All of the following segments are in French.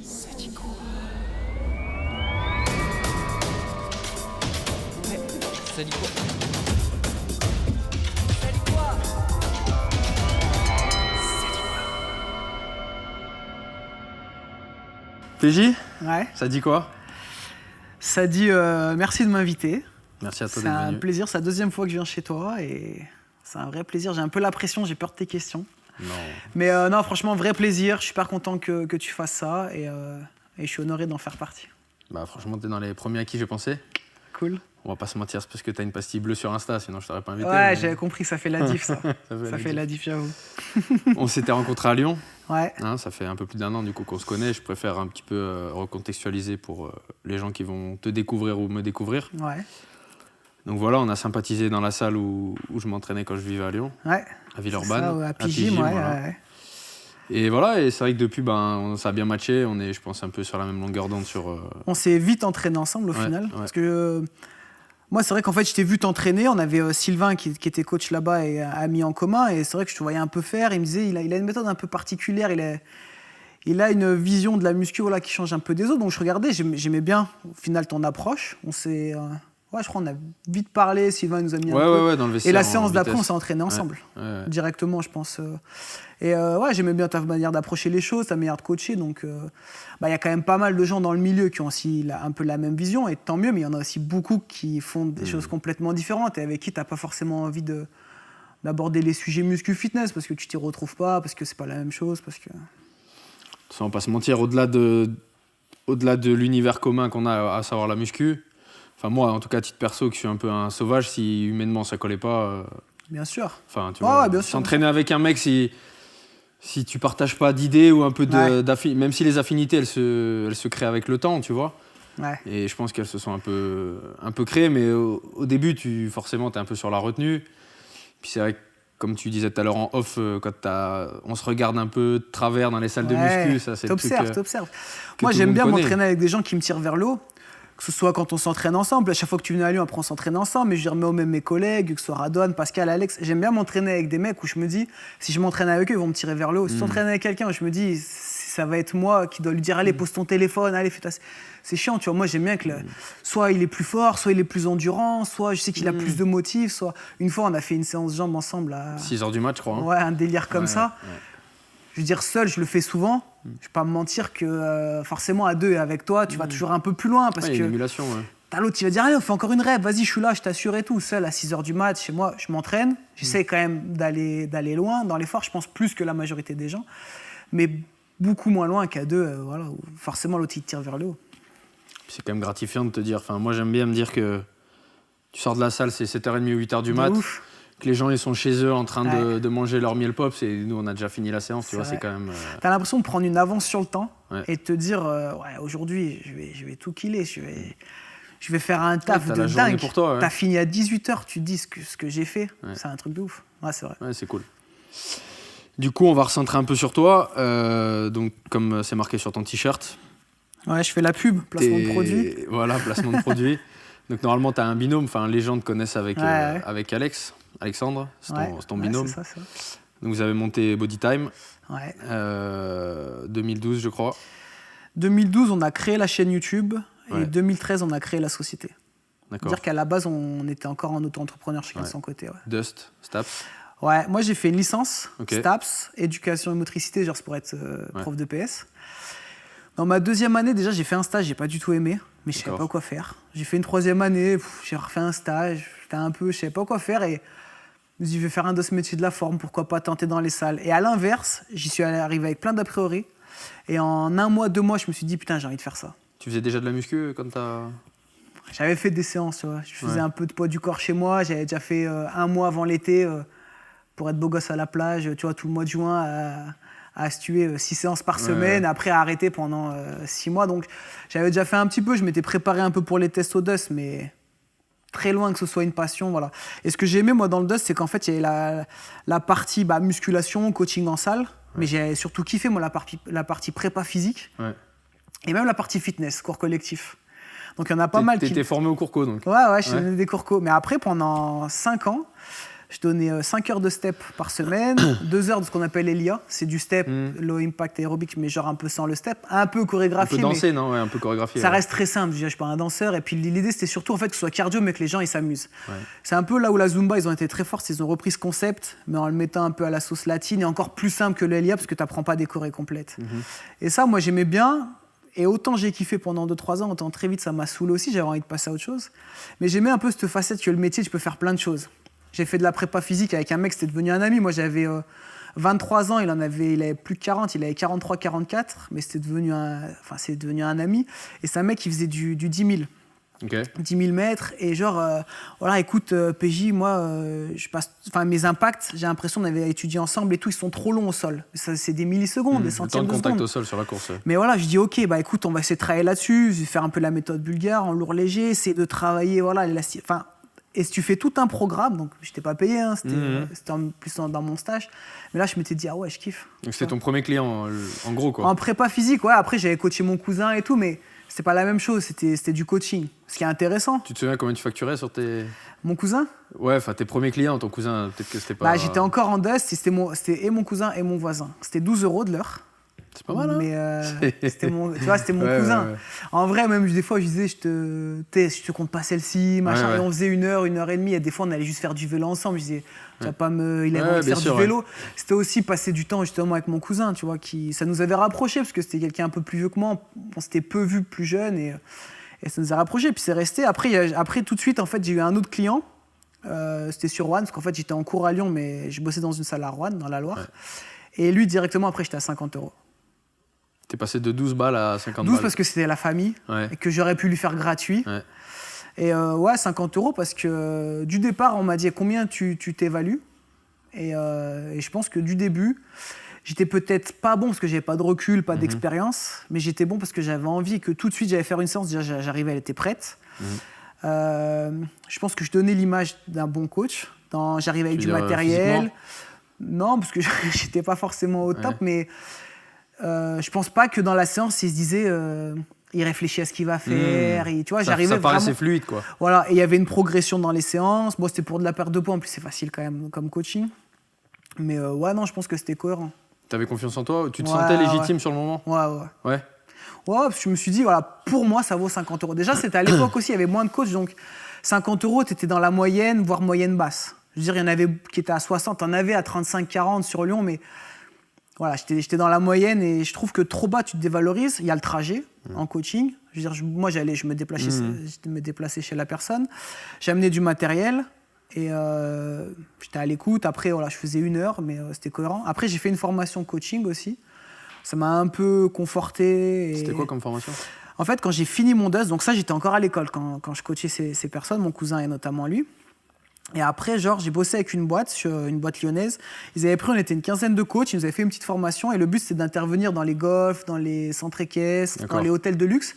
Ça dit quoi? Ça dit quoi? Ça dit quoi? PJ, Ouais. ça dit quoi? Ça dit merci de m'inviter. Merci à toi C'est d'être un venu. plaisir, c'est la deuxième fois que je viens chez toi et c'est un vrai plaisir. J'ai un peu la pression, j'ai peur de tes questions. Non. Mais non, franchement, vrai plaisir. Je suis super content que tu fasses ça et je suis honoré d'en faire partie. Bah franchement, t'es dans les premiers à qui j'ai pensé. Cool. On va pas se mentir, c'est parce que t'as une pastille bleue sur Insta, sinon je t'aurais pas invité. Ouais, mais j'avais compris, ça fait la diff, ça. Ça fait la diff, j'avoue. On s'était rencontrés à Lyon, Ouais. hein, ça fait un peu plus d'1 an du coup qu'on se connaît. Je préfère un petit peu recontextualiser pour les gens qui vont te découvrir ou me découvrir. Ouais. Donc voilà, on a sympathisé dans la salle où je m'entraînais quand je vivais à Lyon, Ouais. à Villeurbanne. Ça, ouais, à Pigim, ouais, voilà. ouais. Et voilà, et c'est vrai que depuis, ça a bien matché. On est, je pense, un peu sur la même longueur d'onde sur. On s'est vite entraîné ensemble au Ouais, final. ouais. Parce que moi, c'est vrai qu'en fait, je t'ai vu t'entraîner. On avait Sylvain qui était coach là-bas et ami en commun. Et c'est vrai que je te voyais un peu faire. Il me disait il a une méthode un peu particulière. Il a une vision de la muscu voilà, qui change un peu des autres. Donc je regardais, j'aimais bien au final ton approche. On s'est. Ouais, je crois qu'on a vite parlé. Sylvain nous a mis un peu. Ouais, dans le vestiaire. Et la en séance d'après, on vitesse. s'est entraîné ensemble. Ouais. Directement, je pense. Et ouais, j'aimais bien ta manière d'approcher les choses, ta manière de coacher. Donc, y a quand même pas mal de gens dans le milieu qui ont aussi un peu la même vision, et tant mieux, mais il y en a aussi beaucoup qui font des choses complètement différentes et avec qui tu n'as pas forcément envie d'aborder les sujets muscu-fitness parce que tu t'y retrouves pas, parce que c'est pas la même chose, parce que... On va pas se mentir, au-delà de l'univers commun qu'on a, à savoir la muscu, enfin moi, en tout cas, à titre perso, que je suis un peu un sauvage, si humainement ça collait pas... Bien sûr. Enfin, tu Ouais, vois, ouais, bien sûr. s'entraîner avec un mec, si tu partages pas d'idées ou un peu Ouais. d'affinité, même si les affinités, elles se créent avec le temps, tu vois. Ouais. Et je pense qu'elles se sont un peu créées, mais au début, forcément, tu es un peu sur la retenue. Puis c'est vrai que, comme tu disais tout à l'heure en off, quand on se regarde un peu de travers dans les salles de muscu, ça c'est le truc... T'observes. que Moi, tout le j'aime monde bien connaît. m'entraîner avec des gens qui me tirent vers le haut. Que ce soit quand on s'entraîne ensemble, à chaque fois que tu venais à Lyon, après on s'entraîne ensemble, mais je remets même mes collègues, que ce soit Radouane, Pascal, Alex. J'aime bien m'entraîner avec des mecs où je me dis, si je m'entraîne avec eux, ils vont me tirer vers le haut. Si je m'entraîne avec quelqu'un où je me dis, ça va être moi qui dois lui dire, allez, pose ton téléphone, allez, fais ta... C'est chiant, tu vois. Moi, j'aime bien que soit il est plus fort, soit il est plus endurant, soit je sais qu'il a plus de motifs, soit... Une fois, on a fait une séance jambes ensemble à... 6h du match, je crois. Hein. Ouais, un délire comme ça. Ouais. Je veux dire, seul, je le fais souvent. Je vais pas me mentir que forcément, à deux et avec toi, tu vas toujours un peu plus loin parce Ouais, il y a que une émulation, ouais. t'as l'autre qui va dire allez, on fait encore une rep, vas-y, je suis là, je t'assure et tout. Seul à 6h du mat, chez moi, je m'entraîne. J'essaie quand même d'aller loin dans l'effort, je pense plus que la majorité des gens, mais beaucoup moins loin qu'à deux, voilà, où forcément l'autre il te tire vers le haut. C'est quand même gratifiant de te dire, enfin moi j'aime bien me dire que tu sors de la salle, c'est 7h30 ou 8h du mat, Ouf. que les gens ils sont chez eux en train Ouais. de manger leur miel pops et nous on a déjà fini la séance, tu vois, vrai. c'est quand même... T'as l'impression de prendre une avance sur le temps Ouais. et de te dire ouais, aujourd'hui, je vais tout killer, je vais faire un taf t'as de la journée dingue. pour toi, ouais. T'as fini à 18h, tu te dis ce que j'ai fait, Ouais. c'est un truc de ouf. Ouais, c'est vrai. Ouais, c'est cool. Du coup, on va recentrer un peu sur toi. Donc, comme c'est marqué sur ton t-shirt, Ouais, je fais la pub, placement de produit. Voilà, placement de produit. Donc, normalement, tu as un binôme. Enfin, les gens te connaissent avec, Ouais, ouais. avec Alexandre, c'est Ouais. ton Ouais, binôme. c'est ça. Donc, vous avez monté Body Time, Ouais. 2012, je crois. 2012, on a créé la chaîne YouTube et Ouais. 2013, on a créé la société. D'accord. C'est-à-dire qu'à la base, on était encore en auto-entrepreneur chacun de Ouais. son côté. Ouais. Dust, Staps. Ouais, moi j'ai fait une licence, Ok. STAPS, éducation et motricité, genre c'est pour être Ouais. prof de PS. Dans ma deuxième année, déjà j'ai fait un stage, j'ai pas du tout aimé, mais je savais D'accord. pas quoi faire. J'ai fait une troisième année, j'ai refait un stage, je savais pas quoi faire et je me suis dit, je vais faire un de ce métier de la forme, pourquoi pas tenter dans les salles. Et à l'inverse, j'y suis arrivé avec plein d'a priori et en 1 mois, 2 mois, je me suis dit putain, j'ai envie de faire ça. Tu faisais déjà de la muscu quand t'as... J'avais fait des séances, tu vois. Je faisais Ouais. un peu de poids du corps chez moi. J'avais déjà fait 1 mois avant l'été pour être beau gosse à la plage, tu vois, tout le mois de juin à se tuer 6 séances par semaine, après à arrêter pendant 6 mois. Donc j'avais déjà fait un petit peu, je m'étais préparé un peu pour les tests au Dust, mais très loin que ce soit une passion, voilà. Et ce que j'ai aimé, moi, dans le Dust, c'est qu'en fait, il y avait la partie musculation, coaching en salle, mais j'ai surtout kiffé, moi, la partie prépa physique Ouais. et même la partie fitness, cours collectif. Donc il y en a pas mal qui... T'étais formé au Courco, donc. Ouais, je Ouais. donnais des cours co. Mais après, pendant 5 ans, Je donnais 5 heures de step par semaine, 2 heures de ce qu'on appelle l'ELIA. C'est du step, low impact aérobique, mais genre un peu sans le step. Un peu chorégraphié. Un peu dansé, non? Ouais, un peu chorégraphié. Ça reste très simple. Je suis pas un danseur. Et puis l'idée, c'était surtout en fait, que ce soit cardio, mais que les gens ils s'amusent. Ouais. C'est un peu là où la Zumba, ils ont été très forts. Ils ont repris ce concept, mais en le mettant un peu à la sauce latine et encore plus simple que l'ELIA, parce que tu n'apprends pas des chorés complètes. Et ça, moi, j'aimais bien. Et autant j'ai kiffé pendant 2-3 ans, autant très vite ça m'a saoulé aussi, j'avais envie de passer à autre chose. Mais j'aimais un peu cette facette que le métier, tu peux faire plein de choses. J'ai fait de la prépa physique avec un mec, c'était devenu un ami. Moi j'avais 23 ans, il avait plus de 40, il avait 43-44, mais c'est devenu un ami. Et c'est un mec qui faisait du 10 000. Okay. 10 000 mètres et genre voilà écoute PJ moi je passe mes impacts j'ai l'impression qu'on avait étudié ensemble et tout ils sont trop longs au sol ça, c'est des millisecondes des centièmes de seconde. Le temps de contact seconde au sol sur la course. mais voilà je dis ok bah écoute on va essayer de travailler là-dessus je vais faire un peu la méthode bulgare en lourd léger essayer de travailler voilà et si tu fais tout un programme donc je t'ai pas payé hein, c'était plus dans mon stage mais là je m'étais dit ah ouais je kiffe donc c'était ton premier client en gros quoi en prépa physique ouais après j'avais coaché mon cousin et tout mais c'était pas la même chose, c'était du coaching. Ce qui est intéressant. Tu te souviens combien tu facturais sur tes... Mon cousin? Ouais, enfin tes premiers clients, ton cousin, peut-être que c'était pas... Bah, j'étais encore en dust, c'était et mon cousin et mon voisin. C'était 12 € de l'heure. C'est pas mal, hein? Mais c'était mon cousin. Ouais. En vrai, même des fois, je disais, je te compte pas celle-ci, machin. Ouais. Et on faisait 1 heure, 1 heure et demie. Et des fois, on allait juste faire du vélo ensemble. Je disais, tu vas pas il avait envie de faire du vélo. Ouais. C'était aussi passer du temps justement avec mon cousin, tu vois, ça nous avait rapprochés parce que c'était quelqu'un un peu plus vieux que moi. On s'était peu vus plus jeunes et ça nous a rapprochés. Puis c'est resté. Après, tout de suite, en fait, j'ai eu un autre client. C'était sur Roanne, parce qu'en fait, j'étais en cours à Lyon, mais je bossais dans une salle à Roanne, dans la Loire. Ouais. Et lui, directement, après, j'étais à 50 €. T'es passé de 12 balles à 50 12 balles. parce que c'était la famille et que j'aurais pu lui faire gratuit. Ouais. Et 50 € parce que du départ, on m'a dit combien tu t'évalues. Et je pense que du début, j'étais peut-être pas bon parce que j'avais pas de recul, pas d'expérience, mais j'étais bon parce que j'avais envie et que tout de suite, j'allais faire une séance. Déjà, j'arrivais, elle était prête. Je pense que je donnais l'image d'un bon coach. J'arrivais avec du matériel. Non, parce que j'étais pas forcément au top, mais... je pense pas que dans la séance, il se disait, il réfléchit à ce qu'il va faire. Et, tu vois, ça paraissait fluide, quoi. Voilà, et il y avait une progression dans les séances. Bon, c'était pour de la perte de poids, en plus c'est facile quand même comme coaching. Mais non, je pense que c'était cohérent. T'avais confiance en toi? Tu te sentais légitime sur le moment? Ouais, parce que je me suis dit, voilà, pour moi, ça vaut 50 €. Déjà, c'était à l'époque aussi, il y avait moins de coachs, donc 50 €, t'étais dans la moyenne, voire moyenne basse. Je veux dire, il y en avait qui étaient à 60, t'en avais à 35-40 sur Lyon, mais... Voilà, j'étais dans la moyenne et je trouve que trop bas, tu te dévalorises. Il y a le trajet en coaching. Je veux dire, moi, je me déplaçais chez la personne. J'amenais du matériel et j'étais à l'écoute. Après, voilà, je faisais 1 heure, mais c'était cohérent. Après, j'ai fait une formation coaching aussi. Ça m'a un peu conforté. C'était quoi comme formation? En fait, quand j'ai fini mon DUS, donc ça, j'étais encore à l'école quand je coachais ces personnes, mon cousin et notamment lui. Et après, j'ai bossé avec une boîte lyonnaise. Ils avaient pris, on était une quinzaine de coachs, ils nous avaient fait une petite formation et le but, c'était d'intervenir dans les golfs, dans les centres équestres, dans les hôtels de luxe.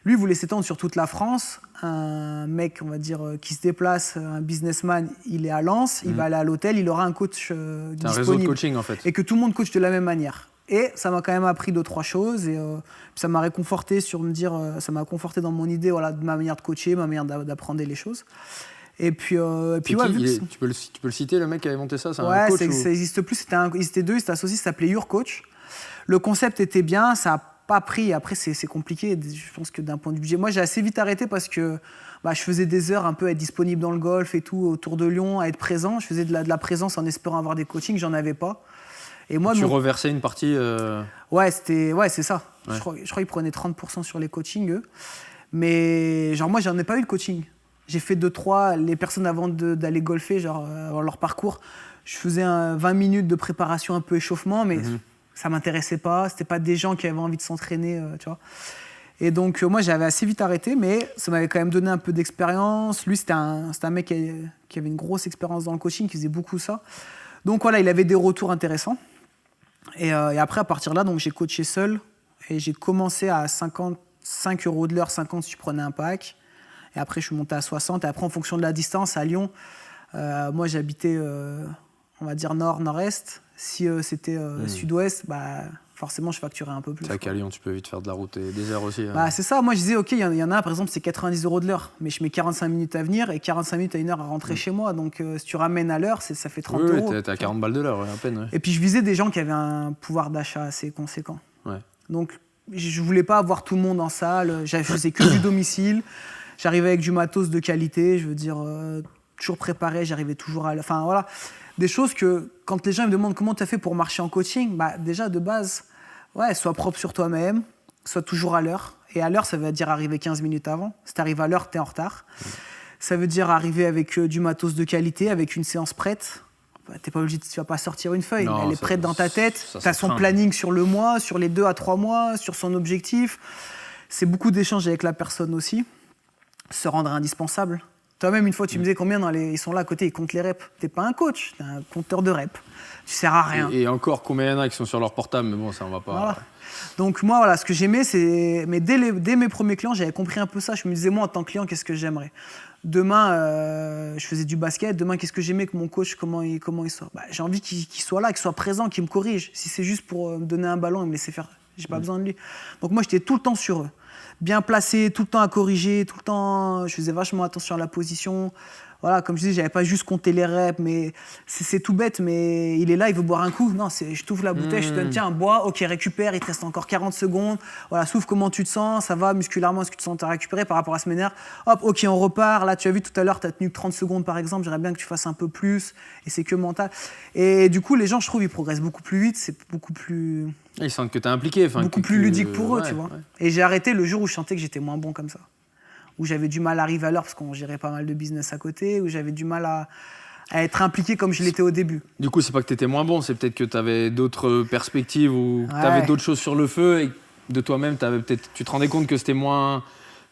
Lui, il voulait s'étendre sur toute la France. Un mec, on va dire, qui se déplace, un businessman, il est à Lens, il va aller à l'hôtel, il aura un coach disponible. C'est un réseau de coaching, en fait. Et que tout le monde coach de la même manière. Et ça m'a quand même appris 2-3 choses et ça m'a réconforté ça m'a conforté dans mon idée, voilà, de ma manière de coacher, ma manière d'apprendre les choses. Et puis tu peux le citer, le mec qui avait monté ça, c'est un coach ça n'existe plus, ils étaient deux, ils étaient associés, ça s'appelait Your Coach. Le concept était bien, ça n'a pas pris, après c'est compliqué, je pense que d'un point de vue budget. Moi j'ai assez vite arrêté parce que je faisais des heures un peu à être disponible dans le golf et tout, autour de Lyon, à être présent. Je faisais de la présence en espérant avoir des coachings, j'en avais pas. Et moi, tu reversais une partie Ouais, c'est ça. Ouais. Je crois qu'ils prenaient 30% sur les coachings, eux. Mais moi j'en ai pas eu le coaching. J'ai fait 2-3, les personnes avant d'aller golfer, avant leur parcours, je faisais 20 minutes de préparation, un peu échauffement, mais ça m'intéressait pas. C'était pas des gens qui avaient envie de s'entraîner, tu vois. Et donc, moi, j'avais assez vite arrêté, mais ça m'avait quand même donné un peu d'expérience. Lui, c'était un mec qui avait une grosse expérience dans le coaching, qui faisait beaucoup ça. Donc voilà, il avait des retours intéressants. Et après, à partir de là, donc, j'ai coaché seul et j'ai commencé à 55 € de l'heure, 50 si tu prenais un pack. Et après, je suis monté à 60. Et après, en fonction de la distance, à Lyon, moi, j'habitais, on va dire, nord-nord-est. Si c'était sud-ouest, forcément, je facturais un peu plus. C'est vrai qu'à Lyon, tu peux vite faire de la route et des heures aussi. Bah, c'est ça, moi je disais, ok, il y en a un, par exemple, c'est 90 € de l'heure, mais je mets 45 minutes à venir et 45 minutes à 1 heure à rentrer chez moi. Donc si tu ramènes à l'heure, ça fait 30 oui, euros. t'es à 40 balles de l'heure, à peine. Ouais. Et puis je visais des gens qui avaient un pouvoir d'achat assez conséquent. Ouais. Donc je voulais pas avoir tout le monde en salle, je faisais que du domicile, j'arrivais avec du matos de qualité, je veux dire, toujours préparé, j'arrivais toujours à... Enfin voilà, des choses que quand les gens me demandent comment tu as fait pour marcher en coaching, bah déjà de base, ouais, sois propre sur toi-même, sois toujours à l'heure. Et à l'heure, ça veut dire arriver 15 minutes avant. Si tu arrives à l'heure, tu es en retard. Ça veut dire arriver avec du matos de qualité, avec une séance prête. Bah, t'es pas obligé, tu vas pas sortir une feuille, Non, elle est prête dans ta tête. Tu as son craint. planning sur le mois, sur les 2 à 3 mois, sur son objectif. C'est beaucoup d'échanges avec la personne aussi. Se rendre indispensable. Toi-même, une fois, tu me disais combien ils sont là à côté, ils comptent les reps. T'es pas un coach, t'es un compteur de reps. Tu sers à rien. Et encore, combien il y en a qui sont sur leur portable, mais bon, ça, on va pas... Voilà. Donc moi, voilà, ce que j'aimais, c'est... Mais dès mes premiers clients, j'avais compris un peu ça. Je me disais, moi, en tant que client, qu'est-ce que j'aimerais ? Demain, je faisais du basket. Demain, qu'est-ce que j'aimais que mon coach, comment il soit ? Bah, j'ai envie qu'il soit là, qu'il soit présent, qu'il me corrige. Si c'est juste pour me donner un ballon et me laisser faire, j'ai pas besoin de lui. Donc moi, j'étais tout le temps sur eux. Bien placé, tout le temps à corriger, tout le temps... Je faisais vachement attention à la position. Voilà, comme je disais, j'avais pas juste compté les reps, mais c'est tout bête, mais il est là, il veut boire un coup. Non, je t'ouvre la bouteille, je te donne, tiens, bois, ok, récupère, il te reste encore 40 secondes. Voilà, souffle, comment tu te sens, ça va, musculairement, est-ce que tu te sens récupéré par rapport à la semaine dernière ? Hop, ok, on repart. Là, tu as vu tout à l'heure, tu as tenu que 30 secondes par exemple, j'aimerais bien que tu fasses un peu plus, et c'est que mental. Et du coup, les gens, je trouve, ils progressent beaucoup plus vite, c'est beaucoup plus... Ils sentent que t'es impliqué. Beaucoup plus ludique pour eux, ouais, tu vois. Ouais. Et j'ai arrêté le jour où je sentais que j'étais moins bon comme ça. Où j'avais du mal à arriver à l'heure parce qu'on gérait pas mal de business à côté, où j'avais du mal à être impliqué comme je l'étais au début. Du coup, c'est pas que t'étais moins bon, c'est peut-être que t'avais d'autres perspectives ou que Ouais. t'avais d'autres choses sur le feu et de toi-même, tu te rendais compte que c'était moins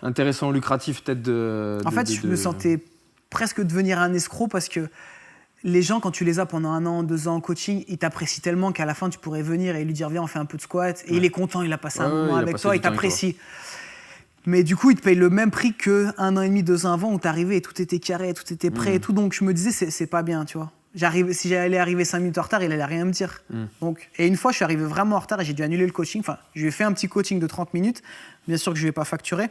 intéressant, lucratif peut-être En fait, je me sentais presque devenir un escroc parce que les gens, quand tu les as pendant 1 an, 2 ans en coaching, ils t'apprécient tellement qu'à la fin, tu pourrais venir et lui dire, viens, on fait un peu de squat. Et il est content, il a passé un moment avec toi, il t'apprécie. Mais du coup, il te paye le même prix que 1 an et demi, 2 ans avant où t'arrivais et tout était carré, tout était prêt et tout. Donc je me disais, c'est pas bien, tu vois. Si j'allais arriver 5 minutes en retard, il allait rien me dire. Donc, et une fois, je suis arrivé vraiment en retard et j'ai dû annuler le coaching. Enfin, je lui ai fait un petit coaching de 30 minutes. Bien sûr que je ne lui ai pas facturé.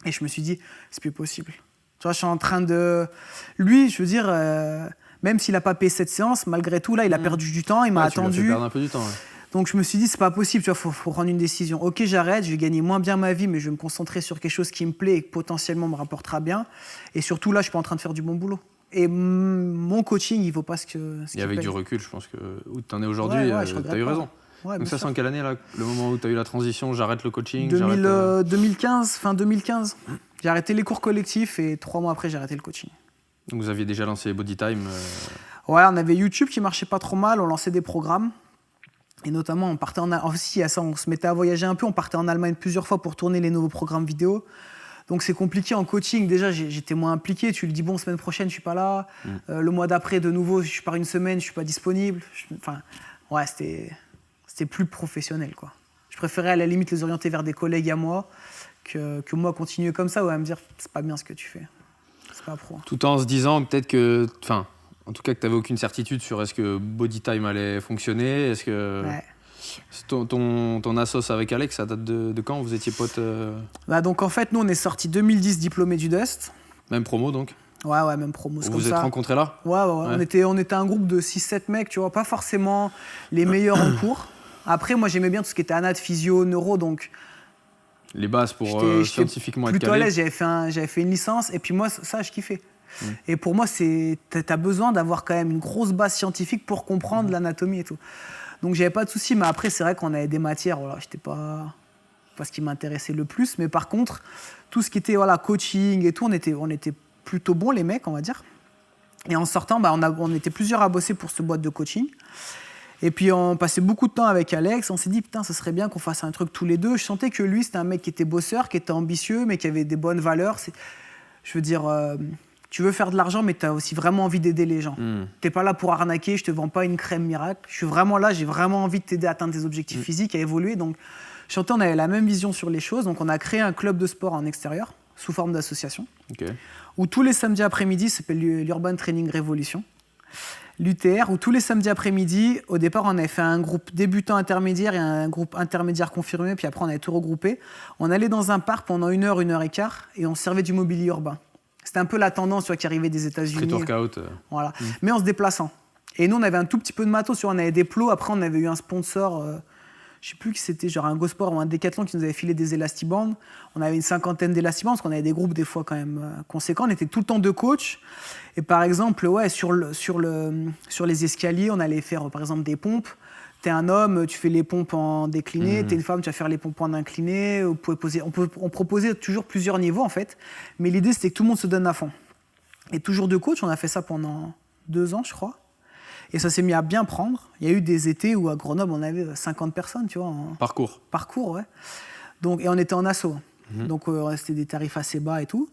Et je me suis dit, c'est plus possible. Tu vois, je suis en train de... Lui, je veux dire, même s'il n'a pas payé cette séance, malgré tout, là, il a perdu du temps, il m'a attendu. Tu lui as fait perdre un peu du temps, ouais. Donc je me suis dit, c'est pas possible, tu vois, faut prendre une décision. Ok, j'arrête, je vais gagner moins bien ma vie, mais je vais me concentrer sur quelque chose qui me plaît et qui potentiellement me rapportera bien. Et surtout, là, je suis pas en train de faire du bon boulot. Et mon coaching, il vaut pas ce qu'il Et avec paye. du recul, je pense que où tu en es aujourd'hui, tu as eu raison. Ouais, donc ça, c'est en quelle année, là, le moment où tu as eu la transition, j'arrête le coaching 2015, fin 2015. J'ai arrêté les cours collectifs et 3 mois après, j'ai arrêté le coaching. Donc vous aviez déjà lancé Body Time Ouais, on avait YouTube qui marchait pas trop mal, on lançait des programmes. Et notamment, on partait aussi, à ça, on se mettait à voyager un peu, on partait en Allemagne plusieurs fois pour tourner les nouveaux programmes vidéo. Donc c'est compliqué en coaching. Déjà, j'étais moins impliqué. Tu lui dis, bon, semaine prochaine, je suis pas là. Le mois d'après, de nouveau, je pars une semaine, je suis pas disponible. Enfin, ouais, c'était plus professionnel, quoi. Je préférais à la limite les orienter vers des collègues à moi que moi continuer comme ça ou à me dire, c'est pas bien ce que tu fais. C'est pas pro. Tout en se disant peut-être que... Enfin, en tout cas, que tu n'avais aucune certitude sur est-ce que Body Time allait fonctionner. Est-ce que Ouais. ton assoce avec Alex, ça date de quand ? Vous étiez potes Bah donc en fait, nous, on est sortis 2010 diplômés du Dust. Même promo, donc ? Ouais, même promo. Vous vous êtes rencontrés là ? Ouais. On était un groupe de 6-7 mecs, tu vois, pas forcément les meilleurs en cours. Après, moi, j'aimais bien tout ce qui était anat, physio, neuro, donc... Les bases pour j'étais scientifiquement être plutôt à calé. l'aise, j'avais fait une licence, et puis moi, ça, je kiffais. Et pour moi, t'as besoin d'avoir quand même une grosse base scientifique pour comprendre l'anatomie et tout. Donc, j'avais pas de soucis, mais après, c'est vrai qu'on avait des matières, voilà, j'étais pas ce qui m'intéressait le plus, mais par contre, tout ce qui était coaching et tout, on était plutôt bons, les mecs, on va dire. Et en sortant, on était plusieurs à bosser pour cette boîte de coaching. Et puis on passait beaucoup de temps avec Alex, on s'est dit putain, ce serait bien qu'on fasse un truc tous les deux. Je sentais que lui, c'était un mec qui était bosseur, qui était ambitieux, mais qui avait des bonnes valeurs. Je veux dire, tu veux faire de l'argent, mais tu as aussi vraiment envie d'aider les gens. T'es pas là pour arnaquer, je te vends pas une crème miracle. Je suis vraiment là, j'ai vraiment envie de t'aider à atteindre tes objectifs physiques, à évoluer. Donc je sentais on avait la même vision sur les choses. Donc on a créé un club de sport en extérieur, sous forme d'association, Okay. où tous les samedis après-midi, ça s'appelle l'Urban Training Revolution. l'UTR, où tous les samedis après-midi, au départ, on avait fait un groupe débutant intermédiaire et un groupe intermédiaire confirmé, puis après, on avait tout regroupé. On allait dans un parc pendant 1 et quart, et on servait du mobilier urbain. C'était un peu la tendance, tu vois, qui arrivait des États-Unis. Street workout. Voilà. Mais en se déplaçant. Et nous, on avait un tout petit peu de matos, tu vois, on avait des plots. Après, on avait eu un sponsor, je sais plus qui c'était, genre un Gosport ou un Decathlon qui nous avait filé des élastibandes. On avait une 50aine d'élastibandes, parce qu'on avait des groupes des fois quand même conséquents. On était tout le temps 2 coachs. Et par exemple, ouais, sur les escaliers, on allait faire par exemple des pompes. T'es un homme, tu fais les pompes en décliné. T'es une femme, tu vas faire les pompes en incliné. On proposait toujours plusieurs niveaux en fait. Mais l'idée, c'était que tout le monde se donne à fond. Et toujours 2 coachs, on a fait ça pendant 2 ans, je crois. Et ça s'est mis à bien prendre. Il y a eu des étés où à Grenoble, on avait 50 personnes, tu vois. Parcours, ouais. Donc, et on était en asso. Donc, c'était des tarifs assez bas et tout.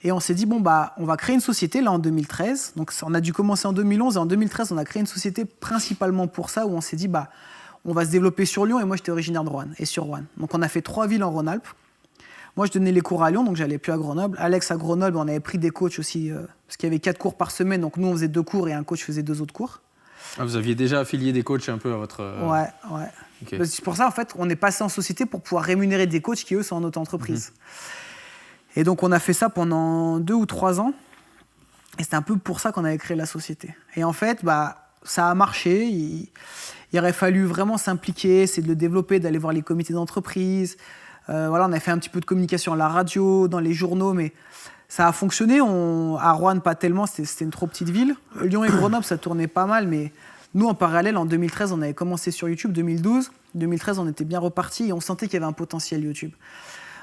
Et on s'est dit, bon, bah, on va créer une société, là, en 2013. Donc, on a dû commencer en 2011. Et en 2013, on a créé une société principalement pour ça, où on s'est dit, bah, on va se développer sur Lyon. Et moi, j'étais originaire de Roanne et sur Roanne. Donc, on a fait 3 villes en Rhône-Alpes. Moi, je donnais les cours à Lyon, donc j'allais plus à Grenoble. Alex, à Grenoble, on avait pris des coachs aussi, parce qu'il y avait 4 cours par semaine. Donc, nous, on faisait 2 cours et un coach faisait 2 autres cours. Ah, vous aviez déjà affilié des coachs un peu à votre... Ouais. Okay. C'est pour ça, en fait, on est passé en société pour pouvoir rémunérer des coachs qui, eux, sont en auto-entreprise. Et donc, on a fait ça pendant 2 ou 3 ans. Et c'était un peu pour ça qu'on avait créé la société. Et en fait, bah, ça a marché. Il aurait fallu vraiment s'impliquer, c'est de le développer, d'aller voir les comités d'entreprise. Voilà, on a fait un petit peu de communication à la radio, dans les journaux, mais ça a fonctionné. À Roanne, pas tellement, c'était une trop petite ville. Lyon et Grenoble, ça tournait pas mal, mais nous, en parallèle, en 2013, on avait commencé sur YouTube. 2012, 2013, on était bien reparti et on sentait qu'il y avait un potentiel YouTube.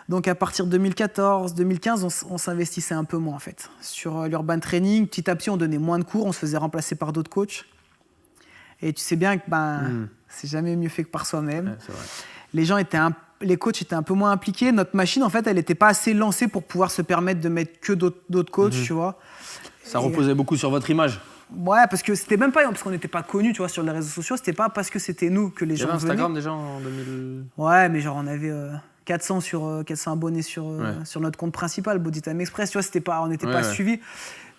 Donc, à partir de 2014, 2015, on s'investissait un peu moins, en fait. Sur l'urban training, petit à petit, on donnait moins de cours, on se faisait remplacer par d'autres coachs. Et tu sais bien que c'est jamais mieux fait que par soi-même. Ouais, c'est vrai. Les coachs étaient un peu moins impliqués. Notre machine, en fait, elle n'était pas assez lancée pour pouvoir se permettre de mettre que d'autres coachs, tu vois. Ça reposait beaucoup sur votre image. Ouais, parce que c'était même pas parce qu'on n'était pas connus, tu vois, sur les réseaux sociaux. C'était pas parce que c'était nous que les gens venaient. Il y avait Instagram déjà en 2000... Ouais, mais genre on avait 400 abonnés sur notre compte principal, Bodytime Express. Tu vois, on n'était pas suivis.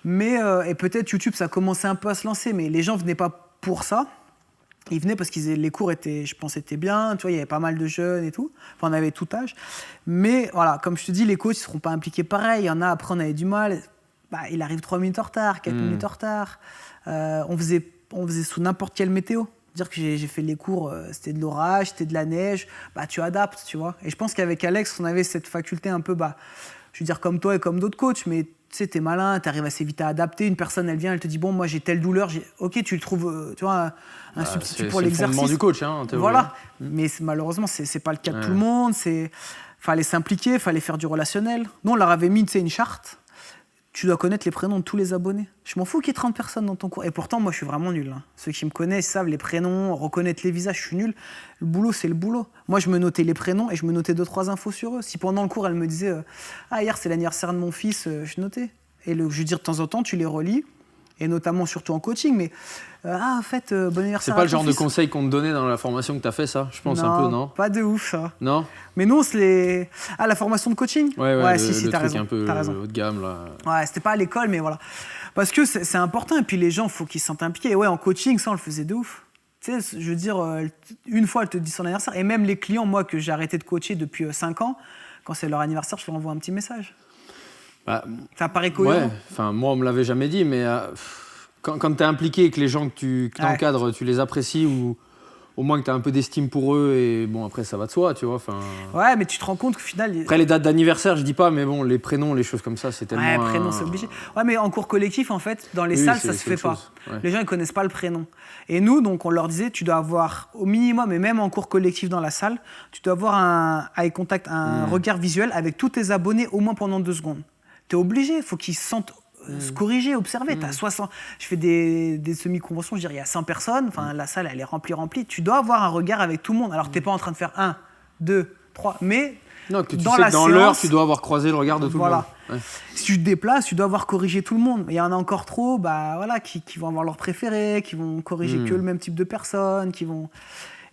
Mais et peut-être YouTube, ça commençait un peu à se lancer, mais les gens venaient pas pour ça. Ils venaient parce que les cours étaient bien, tu vois, il y avait pas mal de jeunes et tout. Enfin, on avait tout âge. Mais voilà, comme je te dis, les coachs ne seront pas impliqués pareil. Il y en a, après, on avait du mal. Bah, il arrive 3 minutes en retard, 4 minutes en retard. On faisait sous n'importe quelle météo. Dire que j'ai fait les cours, c'était de l'orage, c'était de la neige. Bah, tu adaptes, tu vois. Et je pense qu'avec Alex, on avait cette faculté un peu, je veux dire, comme toi et comme d'autres coachs, mais tu sais, t'es malin, t'arrives assez vite à adapter. Une personne, elle vient, elle te dit, bon, moi, j'ai telle douleur. Ok, tu le trouves, tu vois, un substitut pour l'exercice. C'est le fondement du coach, hein, en théorie. Voilà. Mais malheureusement, c'est pas le cas de tout le monde. Fallait s'impliquer, fallait faire du relationnel. Nous, on leur avait mis, tu sais, une charte. Tu dois connaître les prénoms de tous les abonnés. Je m'en fous qu'il y ait 30 personnes dans ton cours. Et pourtant, moi, je suis vraiment nul. Ceux qui me connaissent savent les prénoms, reconnaître les visages, je suis nul. Le boulot, c'est le boulot. Moi, je me notais les prénoms et je me notais 2-3 infos sur eux. Si pendant le cours, elle me disait hier, c'est l'anniversaire de mon fils, je notais. Et je veux dire, de temps en temps, tu les relis. Et notamment, surtout en coaching. Mais, en fait, bon anniversaire. C'est pas le genre de conseil qu'on te donnait dans la formation que tu as fait, ça? Je pense un peu, non? Pas de ouf, ça. Non? Mais nous, la formation de coaching? Ouais, si, le t'as truc raison. un peu haut de gamme, là. Ouais, c'était pas à l'école, mais voilà. Parce que c'est important, et puis les gens, il faut qu'ils se sentent impliqués. Et ouais, en coaching, ça, on le faisait de ouf. Tu sais, je veux dire, une fois, elle te dit son anniversaire. Et même les clients, moi, que j'ai arrêté de coacher depuis 5 ans, quand c'est leur anniversaire, je leur envoie un petit message. Ça paraît cohérent. Ouais, enfin, moi, on me l'avait jamais dit, mais quand tu es impliqué et que les gens que tu encadres, tu les apprécies ou au moins que tu as un peu d'estime pour eux, et bon, après, ça va de soi, tu vois. Ouais, mais tu te rends compte qu'au final... Après, les dates d'anniversaire, je dis pas, mais bon, les prénoms, les choses comme ça, c'est tellement... Ouais, prénom, c'est obligé. Ouais, mais en cours collectif, en fait, dans les salles, ça se fait pas. Ouais. Les gens, ils connaissent pas le prénom. Et nous, donc, on leur disait, tu dois avoir, au minimum, et même en cours collectif dans la salle, tu dois avoir un eye contact, un regard visuel avec tous tes abonnés au moins pendant 2 secondes. T'es obligé, il faut qu'ils se sentent... se corriger, observer. T'as 60... Je fais des semi-conventions, je dirais, il y a 100 personnes, la salle, elle est remplie. Tu dois avoir un regard avec tout le monde. Alors, t'es pas en train de faire 1, 2, 3, mais non, que tu dans sais la que dans séance, l'heure, tu dois avoir croisé le regard de tout le monde. Ouais. Si tu te déplaces, tu dois avoir corrigé tout le monde. Il y en a encore trop qui vont avoir leur préféré, qui vont corriger que le même type de personnes, qui vont...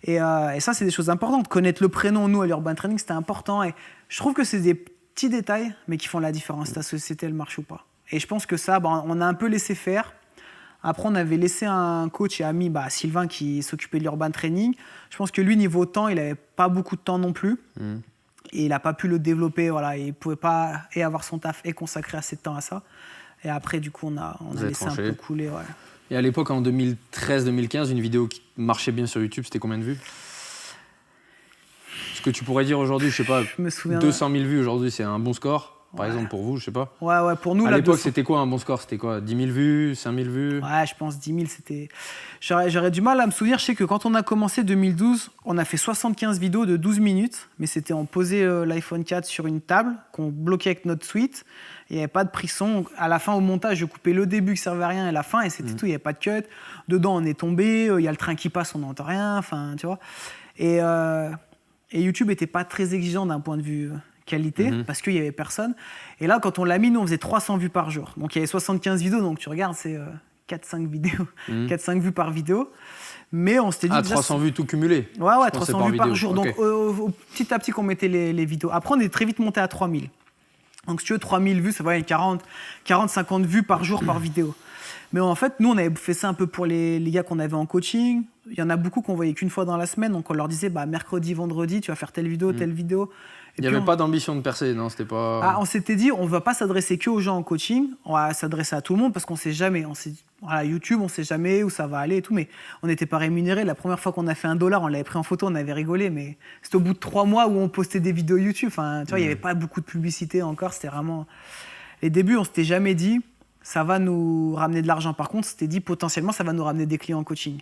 Et ça, c'est des choses importantes. Connaître le prénom, nous, à l'Urban Training, c'était important. Et je trouve que c'est des petits détails, mais qui font la différence. Ta société, elle marche ou pas. Et je pense que ça, on a un peu laissé faire. Après, on avait laissé un coach et ami, Sylvain, qui s'occupait de l'urban training. Je pense que lui, niveau temps, il n'avait pas beaucoup de temps non plus. Et il n'a pas pu le développer. Voilà. Il ne pouvait pas et avoir son taf et consacrer assez de temps à ça. Et après, du coup, on a laissé un peu couler. Ouais. Et à l'époque, en 2013-2015, une vidéo qui marchait bien sur YouTube, c'était combien de vues? Ce que tu pourrais dire aujourd'hui, je sais pas, Je me souviens, 200 000 vues aujourd'hui, c'est un bon score, par exemple, pour vous, je sais pas. Ouais, pour nous, à là, l'époque, 200. c'était quoi un bon score? C'était quoi? 10 000 vues, 5 000 vues? Ouais, je pense 10 000, c'était... J'aurais du mal à me souvenir. Je sais que quand on a commencé 2012, on a fait 75 vidéos de 12 minutes, mais c'était on posait l'iPhone 4 sur une table qu'on bloquait avec notre suite. Il n'y avait pas de prise son. À la fin, au montage, je coupais le début qui servait à rien et la fin, et c'était tout. Il n'y avait pas de cut. Dedans, on est tombé. Il y a le train qui passe, on n'entend rien. Enfin, tu vois. Et YouTube n'était pas très exigeant d'un point de vue qualité parce qu'il n'y avait personne. Et là, quand on l'a mis, nous, on faisait 300 vues par jour. Donc, il y avait 75 vidéos. Donc, tu regardes, c'est 4-5 vidéos. 4-5 vues par vidéo. Mais on s'était dit... Ah, 300 vues tout cumulé? Ouais, 300 vues par jour. Okay. Donc, petit à petit qu'on mettait les vidéos. Après, on est très vite monté à 3000. Donc, si tu veux, 3000 vues, ça va, 40-50 vues par jour par vidéo. Mais en fait, nous, on avait fait ça un peu pour les gars qu'on avait en coaching. Il y en a beaucoup qu'on voyait qu'une fois dans la semaine. Donc, on leur disait, mercredi, vendredi, tu vas faire telle vidéo, telle vidéo. Il n'y avait pas d'ambition de percer, non? C'était pas... on s'était dit, on ne va pas s'adresser qu'aux gens en coaching. On va s'adresser à tout le monde parce qu'on ne sait jamais. YouTube, on ne sait jamais où ça va aller et tout. Mais on n'était pas rémunérés. La première fois qu'on a fait $1, on l'avait pris en photo, on avait rigolé. Mais c'était au bout de 3 mois où on postait des vidéos YouTube. Enfin, tu vois, il n'y avait pas beaucoup de publicité encore. C'était vraiment... Les débuts, on ne s'était jamais dit... ça va nous ramener de l'argent. Par contre, c'était dit potentiellement, ça va nous ramener des clients en coaching.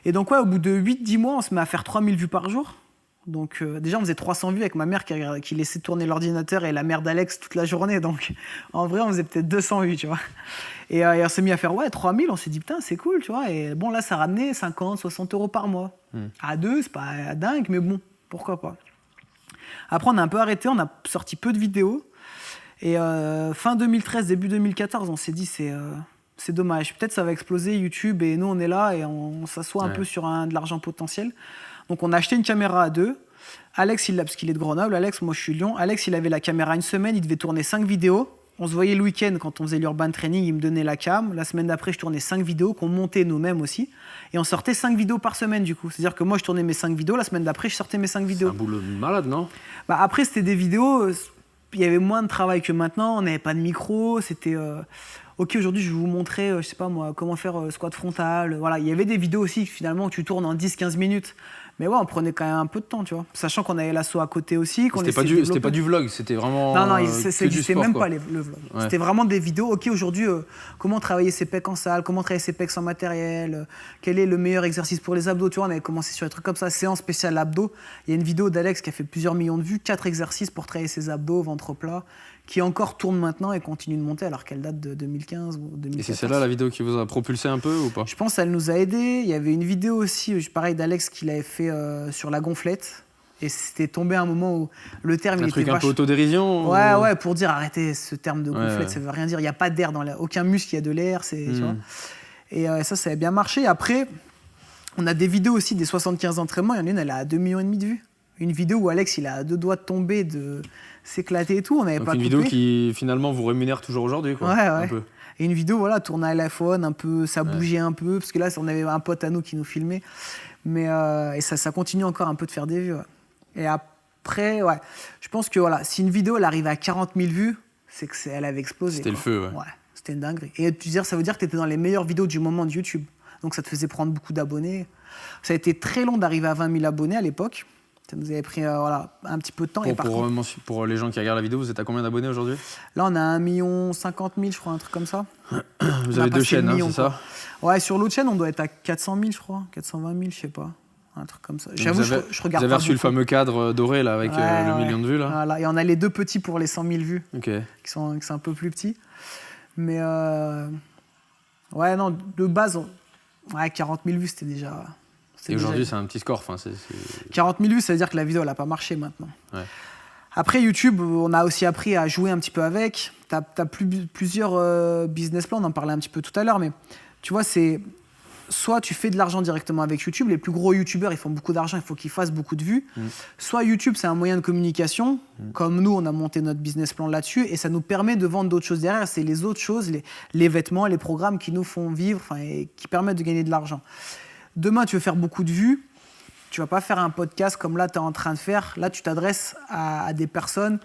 Et donc, au bout de 8-10 mois, on se met à faire 3000 vues par jour. Donc, déjà, on faisait 300 vues avec ma mère qui laissait tourner l'ordinateur et la mère d'Alex toute la journée. Donc, en vrai, on faisait peut-être 200 vues, tu vois. Et on s'est mis à faire 3000. On s'est dit, putain, c'est cool, tu vois. Et bon, là, ça ramenait 50, 60 euros par mois. À deux, c'est pas dingue, mais bon, pourquoi pas. Après, on a un peu arrêté. On a sorti peu de vidéos. Et fin 2013, début 2014, on s'est dit c'est dommage. Peut-être ça va exploser YouTube et nous on est là et on s'assoit un peu sur de l'argent potentiel. Donc on a acheté une caméra à 2. Alex, il l'a parce qu'il est de Grenoble. Alex, moi je suis de Lyon. Alex, il avait la caméra une semaine, il devait tourner 5 vidéos. On se voyait le week-end quand on faisait l'urban training, il me donnait la cam. La semaine d'après, je tournais 5 vidéos qu'on montait nous-mêmes aussi. Et on sortait 5 vidéos par semaine du coup. C'est-à-dire que moi je tournais mes 5 vidéos, la semaine d'après, je sortais mes 5 vidéos. C'est un boulot de malade, non? Après, c'était des vidéos... il y avait moins de travail que maintenant, on n'avait pas de micro, c'était... ok, aujourd'hui, je vais vous montrer, je sais pas moi, comment faire squat frontal. Voilà, il y avait des vidéos aussi, finalement, que tu tournes en 10-15 minutes. Mais ouais, on prenait quand même un peu de temps, tu vois. Sachant qu'on avait l'assaut à côté aussi. C'était pas du vlog, c'était vraiment. Non, c'était même pas le vlog. Ouais. C'était vraiment des vidéos. Ok, aujourd'hui, comment travailler ses pecs en salle, comment travailler ses pecs sans matériel, quel est le meilleur exercice pour les abdos. Tu vois, on avait commencé sur des trucs comme ça, séance spéciale abdos. Il y a une vidéo d'Alex qui a fait plusieurs millions de vues, 4 exercices pour travailler ses abdos, ventre plat, qui encore tourne maintenant et continue de monter alors qu'elle date de 2015 ou 2014. Et c'est celle-là la vidéo qui vous a propulsé un peu ou pas? Je pense qu'elle nous a aidés. Il y avait une vidéo aussi, pareil, d'Alex qu'il avait fait sur la gonflette. Et c'était tombé à un moment où le terme... Un truc un peu autodérision? Ouais, pour dire arrêtez ce terme de gonflette, ça veut rien dire. Il n'y a pas d'air dans l'air. Aucun muscle, il y a de l'air. Tu vois. Et ça a bien marché. Après, on a des vidéos aussi des 75 entraînements. Il y en a une, elle a 2,5 millions de vues. Une vidéo où Alex, il a à 2 doigts de tomber, de s'éclater et tout. On n'avait pas coupé. Une vidéo qui, finalement, vous rémunère toujours aujourd'hui, quoi. Ouais. Un peu. Et une vidéo, voilà, tournée à l'iPhone, un peu, ça bougeait un peu. Parce que là, on avait un pote à nous qui nous filmait. Mais et ça continue encore un peu de faire des vues. Ouais. Et après, je pense que voilà, si une vidéo, elle arrive à 40 000 vues, c'est qu'elle avait explosé. C'était le feu, ouais. C'était une dinguerie. Et ça veut dire que tu étais dans les meilleures vidéos du moment de YouTube. Donc ça te faisait prendre beaucoup d'abonnés. Ça a été très long d'arriver à 20 000 abonnés à l'époque. Ça nous avait pris un petit peu de temps. Pour les gens qui regardent la vidéo, vous êtes à combien d'abonnés aujourd'hui? Là, on a 1 50 000, je crois, un truc comme ça. Vous avez 2 chaînes, c'est ça? Ouais, sur l'autre chaîne, on doit être à 400 000, je crois. 420 000, je sais pas. Un truc comme ça. J'avoue, je regarde. Vous avez reçu le fameux cadre doré là, avec le million de vues là. Voilà. Et on a les 2 petits pour les 100 000 vues, qui sont un peu plus petits. Mais non, de base, 40 000 vues, c'était déjà... Et aujourd'hui, c'est un petit score. 40 000 vues, ça veut dire que la vidéo, elle n'a pas marché maintenant. Ouais. Après, YouTube, on a aussi appris à jouer un petit peu avec. Tu as plusieurs business plans, on en parlait un petit peu tout à l'heure, mais tu vois, soit tu fais de l'argent directement avec YouTube. Les plus gros YouTubeurs, ils font beaucoup d'argent, il faut qu'ils fassent beaucoup de vues. Soit YouTube, c'est un moyen de communication. Comme nous, on a monté notre business plan là-dessus et ça nous permet de vendre d'autres choses derrière. C'est les autres choses, les vêtements, les programmes qui nous font vivre et qui permettent de gagner de l'argent. Demain, tu veux faire beaucoup de vues. Tu vas pas faire un podcast comme là, tu es en train de faire. Là, tu t'adresses à des personnes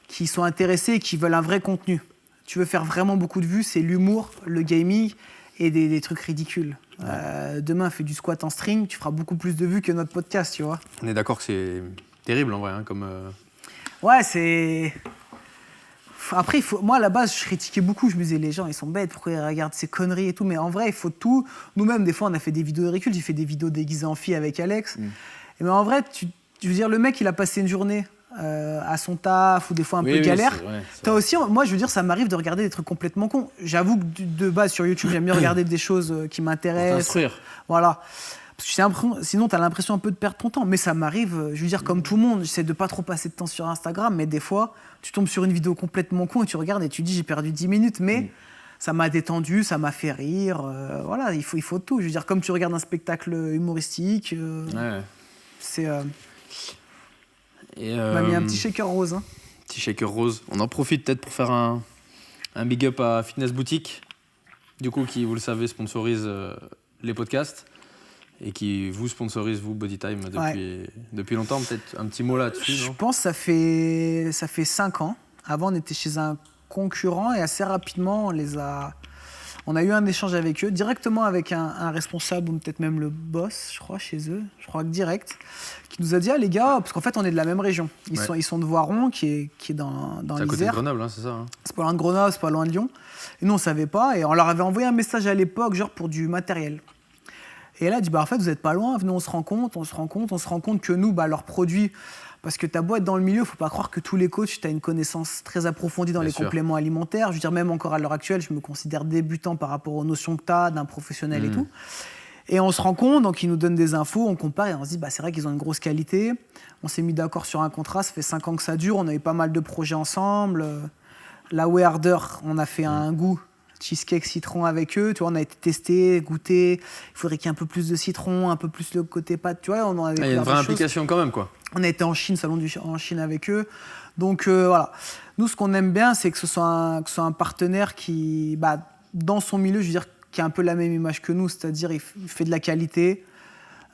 qui sont intéressées et qui veulent un vrai contenu. Tu veux faire vraiment beaucoup de vues, c'est l'humour, le gaming et des trucs ridicules. Demain, fais du squat en string, tu feras beaucoup plus de vues que notre podcast, tu vois. On est d'accord que c'est terrible en vrai, hein, comme... Ouais, c'est... Après, moi, à la base, je critiquais beaucoup. Je me disais, les gens, ils sont bêtes, pourquoi ils regardent ces conneries et tout. Mais en vrai, il faut tout. Nous-mêmes, des fois, on a fait des vidéos de recul. J'ai fait des vidéos déguisées en fille avec Alex. Et mais en vrai, je veux dire, le mec, il a passé une journée à son taf ou des fois un peu galère. T'as aussi, moi, je veux dire, ça m'arrive de regarder des trucs complètement cons. J'avoue que de base, sur YouTube, j'aime bien regarder des choses qui m'intéressent. T'instruire. Voilà. Parce que sinon, tu as l'impression un peu de perdre ton temps. Mais ça m'arrive, je veux dire, comme tout le monde, j'essaie de pas trop passer de temps sur Instagram, mais des fois, tu tombes sur une vidéo complètement con et tu regardes et tu dis, j'ai perdu 10 minutes, mais ça m'a détendu, ça m'a fait rire. Voilà, il faut tout. Je veux dire, comme tu regardes un spectacle humoristique, c'est... on m'a mis un petit shaker rose. Hein. Petit shaker rose. On en profite peut-être pour faire un big up à Fitness Boutique, du coup, qui, vous le savez, sponsorise les podcasts. Et qui vous sponsorise, vous, Bodytime, depuis longtemps. Peut-être un petit mot là-dessus, Je non ? pense que ça fait 5 ans. Avant, on était chez un concurrent et assez rapidement, on a eu un échange avec eux, directement avec un responsable ou peut-être même le boss, je crois, chez eux. Je crois que direct. Qui nous a dit, ah les gars, parce qu'en fait, on est de la même région. Ils sont de Voiron, qui est dans l'Isère. C'est à côté de Grenoble, hein, c'est ça, hein. C'est pas loin de Grenoble, c'est pas loin de Lyon. Et nous, on savait pas. Et on leur avait envoyé un message à l'époque, genre pour du matériel. Et elle a dit, en fait, vous n'êtes pas loin, venez, on se rend compte que nous, leurs produits, parce que t'as beau être dans le milieu, il ne faut pas croire que tous les coachs, tu as une connaissance très approfondie dans les compléments alimentaires. Je veux dire, même encore à l'heure actuelle, je me considère débutant par rapport aux notions que tu as d'un professionnel et tout. Et on se rend compte, donc ils nous donnent des infos, on compare et on se dit, c'est vrai qu'ils ont une grosse qualité. On s'est mis d'accord sur un contrat, ça fait 5 ans que ça dure, on a eu pas mal de projets ensemble. La Way Harder, on a fait un goût. Cheesecake citron avec eux, tu vois, on a été testé, goûté. Il faudrait qu'il y ait un peu plus de citron, un peu plus le côté pâte, tu vois. On en avait il y a une vraie implication quand même, quoi. On a été en Chine, en Chine avec eux. Donc voilà. Nous, ce qu'on aime bien, c'est que ce soit un partenaire qui, dans son milieu, je veux dire, qui a un peu la même image que nous, c'est-à-dire il fait de la qualité.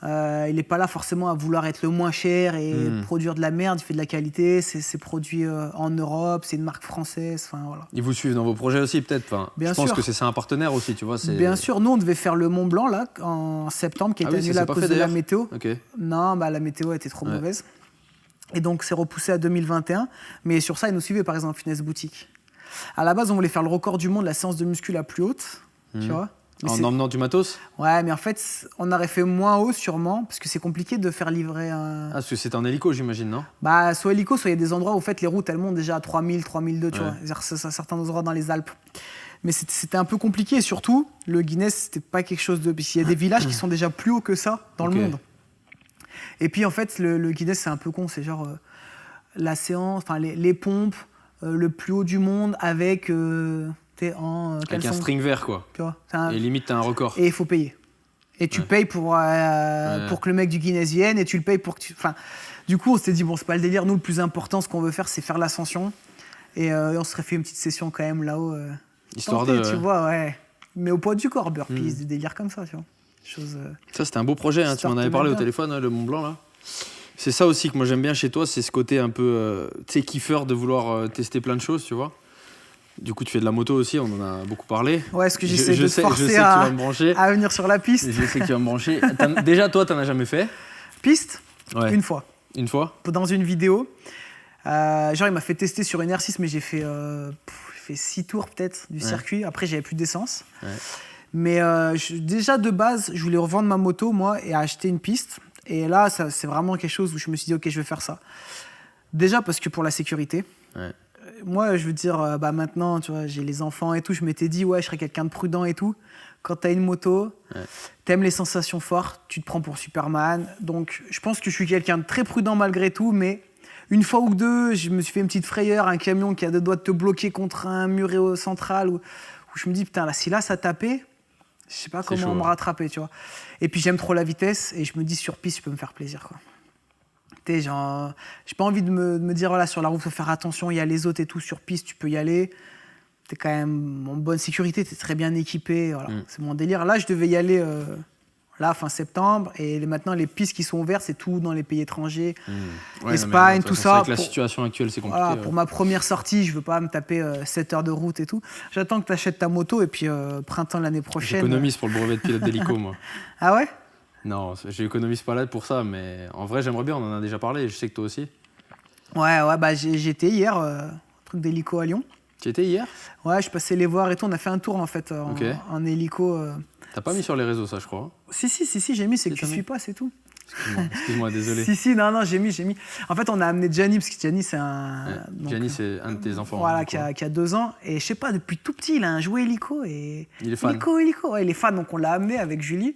Il n'est pas là forcément à vouloir être le moins cher et produire de la merde. Il fait de la qualité, c'est produit en Europe, c'est une marque française. Voilà. Ils vous suivent dans vos projets aussi, peut-être. Je pense que c'est ça un partenaire aussi, tu vois. Bien sûr, nous on devait faire le Mont Blanc là, en septembre, qui était annulé à cause de la météo. Okay. Non, la météo était trop mauvaise. Et donc c'est repoussé à 2021. Mais sur ça, ils nous suivaient par exemple Fitness Boutique. À la base, on voulait faire le record du monde, la séance de muscu la plus haute, tu vois. En emmenant du matos ? Ouais, mais en fait, on aurait fait moins haut sûrement, parce que c'est compliqué de faire livrer un... Ah, parce que c'est en hélico, j'imagine, non ? Soit hélico, soit il y a des endroits où en fait, les routes, elles montent déjà à 3000, 3002, tu vois. C'est certains endroits dans les Alpes. Mais c'était un peu compliqué, et surtout, le Guinness, c'était pas quelque chose de... Parce qu'il y a des villages qui sont déjà plus hauts que ça dans le monde. Et puis, en fait, le Guinness, c'est un peu con, c'est genre la séance, les pompes, le plus haut du monde avec... avec un string vert, quoi. Tu vois, et limite, t'as un record. Et il faut payer. Et tu payes pour que le mec du Guinness vienne, et tu le payes pour que tu... Du coup, on s'est dit, c'est pas le délire. Nous, le plus important, ce qu'on veut faire, c'est faire l'ascension. Et on se serait fait une petite session quand même là-haut. Histoire tenter, tu vois, mais au poids du corps, burpees, des délires comme ça, tu vois. Ça, c'était un beau projet, hein. Tu m'en avais parlé au téléphone, le Mont Blanc, là. C'est ça aussi que moi, j'aime bien chez toi, c'est ce côté un peu, kiffeur de vouloir tester plein de choses, tu vois. Du coup, tu fais de la moto aussi, on en a beaucoup parlé. Ouais, est-ce que j'essaie de te forcer à venir sur la piste ? Je sais que tu vas me brancher. Déjà, toi, t'en as jamais fait ? Piste ? Ouais. Une fois. Une fois ? Dans une vidéo. Il m'a fait tester sur une R6, mais j'ai fait 6 tours peut-être du circuit. Après, j'avais plus d'essence. Ouais. Mais déjà, de base, je voulais revendre ma moto, moi, et acheter une piste. Et là, c'est vraiment quelque chose où je me suis dit, OK, je vais faire ça. Déjà parce que pour la sécurité. Ouais. Moi, je veux dire, maintenant, tu vois, j'ai les enfants et tout, je m'étais dit, je serais quelqu'un de prudent et tout. Quand t'as une moto, t'aimes les sensations fortes, tu te prends pour Superman. Donc, je pense que je suis quelqu'un de très prudent malgré tout, mais une fois ou deux, je me suis fait une petite frayeur, un camion qui a 2 doigts de te bloquer contre un mur central, où je me dis, putain, là, si là, ça tapait, Je sais pas C'est comment chaud, me ouais. rattraper, tu vois. Et puis j'aime trop la vitesse et je me dis sur piste, je peux me faire plaisir, quoi. T'es genre, j'ai pas envie de me dire, voilà, sur la route, faut faire attention, il y a les autres et tout, sur piste, tu peux y aller. T'es quand même en bonne sécurité, t'es très bien équipé, voilà. C'est mon délire. Là, je devais y aller là, fin septembre, et maintenant, les pistes qui sont ouvertes, c'est tout dans les pays étrangers. Ouais, Espagne, non, mais, de toute tout façon, ça, C'est vrai que la pour- situation actuelle, c'est compliqué. Voilà, ouais. pour ma première sortie, je veux pas me taper 7 heures de route et tout. J'attends que tu achètes ta moto et puis printemps de l'année prochaine. J'économise pour le brevet de pilote d'hélico, moi. Ah ouais? Non, j'économise pas là pour ça, mais en vrai, j'aimerais bien, on en a déjà parlé, je sais que toi aussi. Ouais, bah j'étais hier, truc d'hélico à Lyon. Tu étais hier? Ouais, je passais les voir et tout. On a fait un tour en fait Ok. en hélico. T'as pas mis sur les réseaux, ça, je crois. Si, j'ai mis, c'est que Si, tu t'as suis mis. pas, c'est tout. Excuse-moi, désolé. Si, non, j'ai mis. En fait, on a amené Gianni, parce que Gianni, c'est un. Ouais, donc, Gianni, c'est un de tes enfants. Voilà, hein, qui a 2 ans. Et je sais pas, depuis tout petit, il a un jouet hélico. Et... Il est fan. Hélico. Ouais, il est fan, donc on l'a amené avec Julie.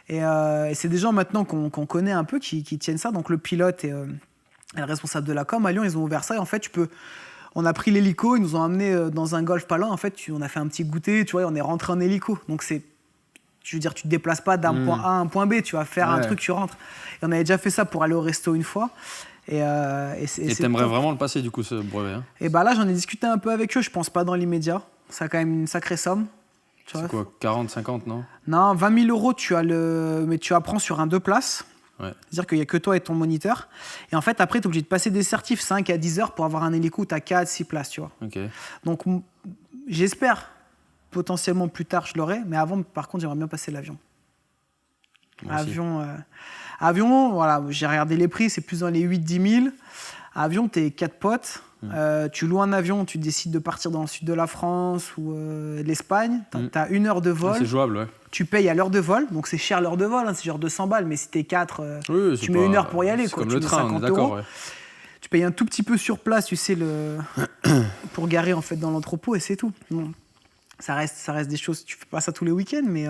Et c'est des gens maintenant qu'on connaît un peu qui tiennent ça. Donc le pilote et le responsable de la com à Lyon, ils ont ouvert ça. Et en fait, on a pris l'hélico, ils nous ont amené dans un golf pas loin. En fait, on a fait un petit goûter, tu vois, on est rentré en hélico. Donc je veux dire, tu te déplaces pas d'un point A à un point B, tu vas faire un Ouais. truc, tu rentres. Et on avait déjà fait ça pour aller au resto une fois. Et Et t'aimerais vraiment le passer, du coup, ce brevet. Hein. Et bah là, j'en ai discuté un peu avec eux. Je pense pas dans l'immédiat. Ça a quand même une sacrée somme. Tu vois. C'est quoi, 40, 50, non? Non, 20 000 €, mais tu apprends sur un 2 places. Ouais. C'est-à-dire qu'il n'y a que toi et ton moniteur. Et en fait, après, tu es obligé de passer des certifs 5 à 10 heures pour avoir un hélico où tu as 4, 6 places, tu vois. Ok. Donc, j'espère, potentiellement plus tard, je l'aurai. Mais avant, par contre, j'aimerais bien passer l'avion. Moi aussi. Avion, voilà, j'ai regardé les prix, c'est plus dans les 8-10 000. Avion, t'es 4 potes. Tu loues un avion, tu décides de partir dans le sud de la France ou l'Espagne. T'as 1 heure de vol. Ah, c'est jouable, ouais. Tu payes à l'heure de vol, donc c'est cher l'heure de vol, hein, c'est genre 200 balles, mais si t'es 4, Oui, c'est tu mets pas- 1 heure pour y aller. C'est Quoi. comme Tu le mets train, on est 50 d'accord, €. ouais. Tu payes un tout petit peu sur place, tu sais, pour garer en fait dans l'entrepôt et c'est tout. Bon, ça reste des choses, tu fais pas ça tous les week-ends, mais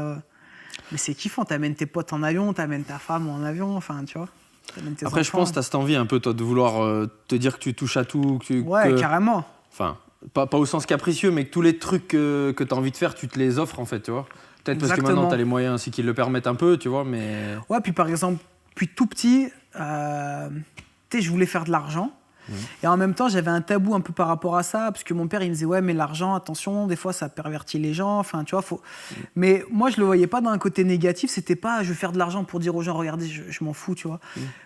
c'est kiffant. T'amènes tes potes en avion, t'amènes ta femme en avion, enfin, tu vois. T'amènes tes Après, je enfants. pense que t'as cette envie un peu, toi, de vouloir te dire que tu touches à tout. Ouais, carrément. Enfin, pas au sens capricieux, mais que tous les trucs que t'as envie de faire, tu te les offres, en fait, tu vois. Peut-être parce que Exactement. maintenant, t'as les moyens aussi qui le permettent un peu, tu vois, mais... Ouais, puis par exemple, puis tout petit, tu sais, je voulais faire de l'argent. Et en même temps, j'avais un tabou un peu par rapport à ça, parce que mon père, il me disait, ouais, mais l'argent, attention, des fois, ça pervertit les gens, enfin, tu vois, faut... Mais moi, je le voyais pas dans un côté négatif, c'était pas, je veux faire de l'argent pour dire aux gens, regardez, je m'en fous, tu vois.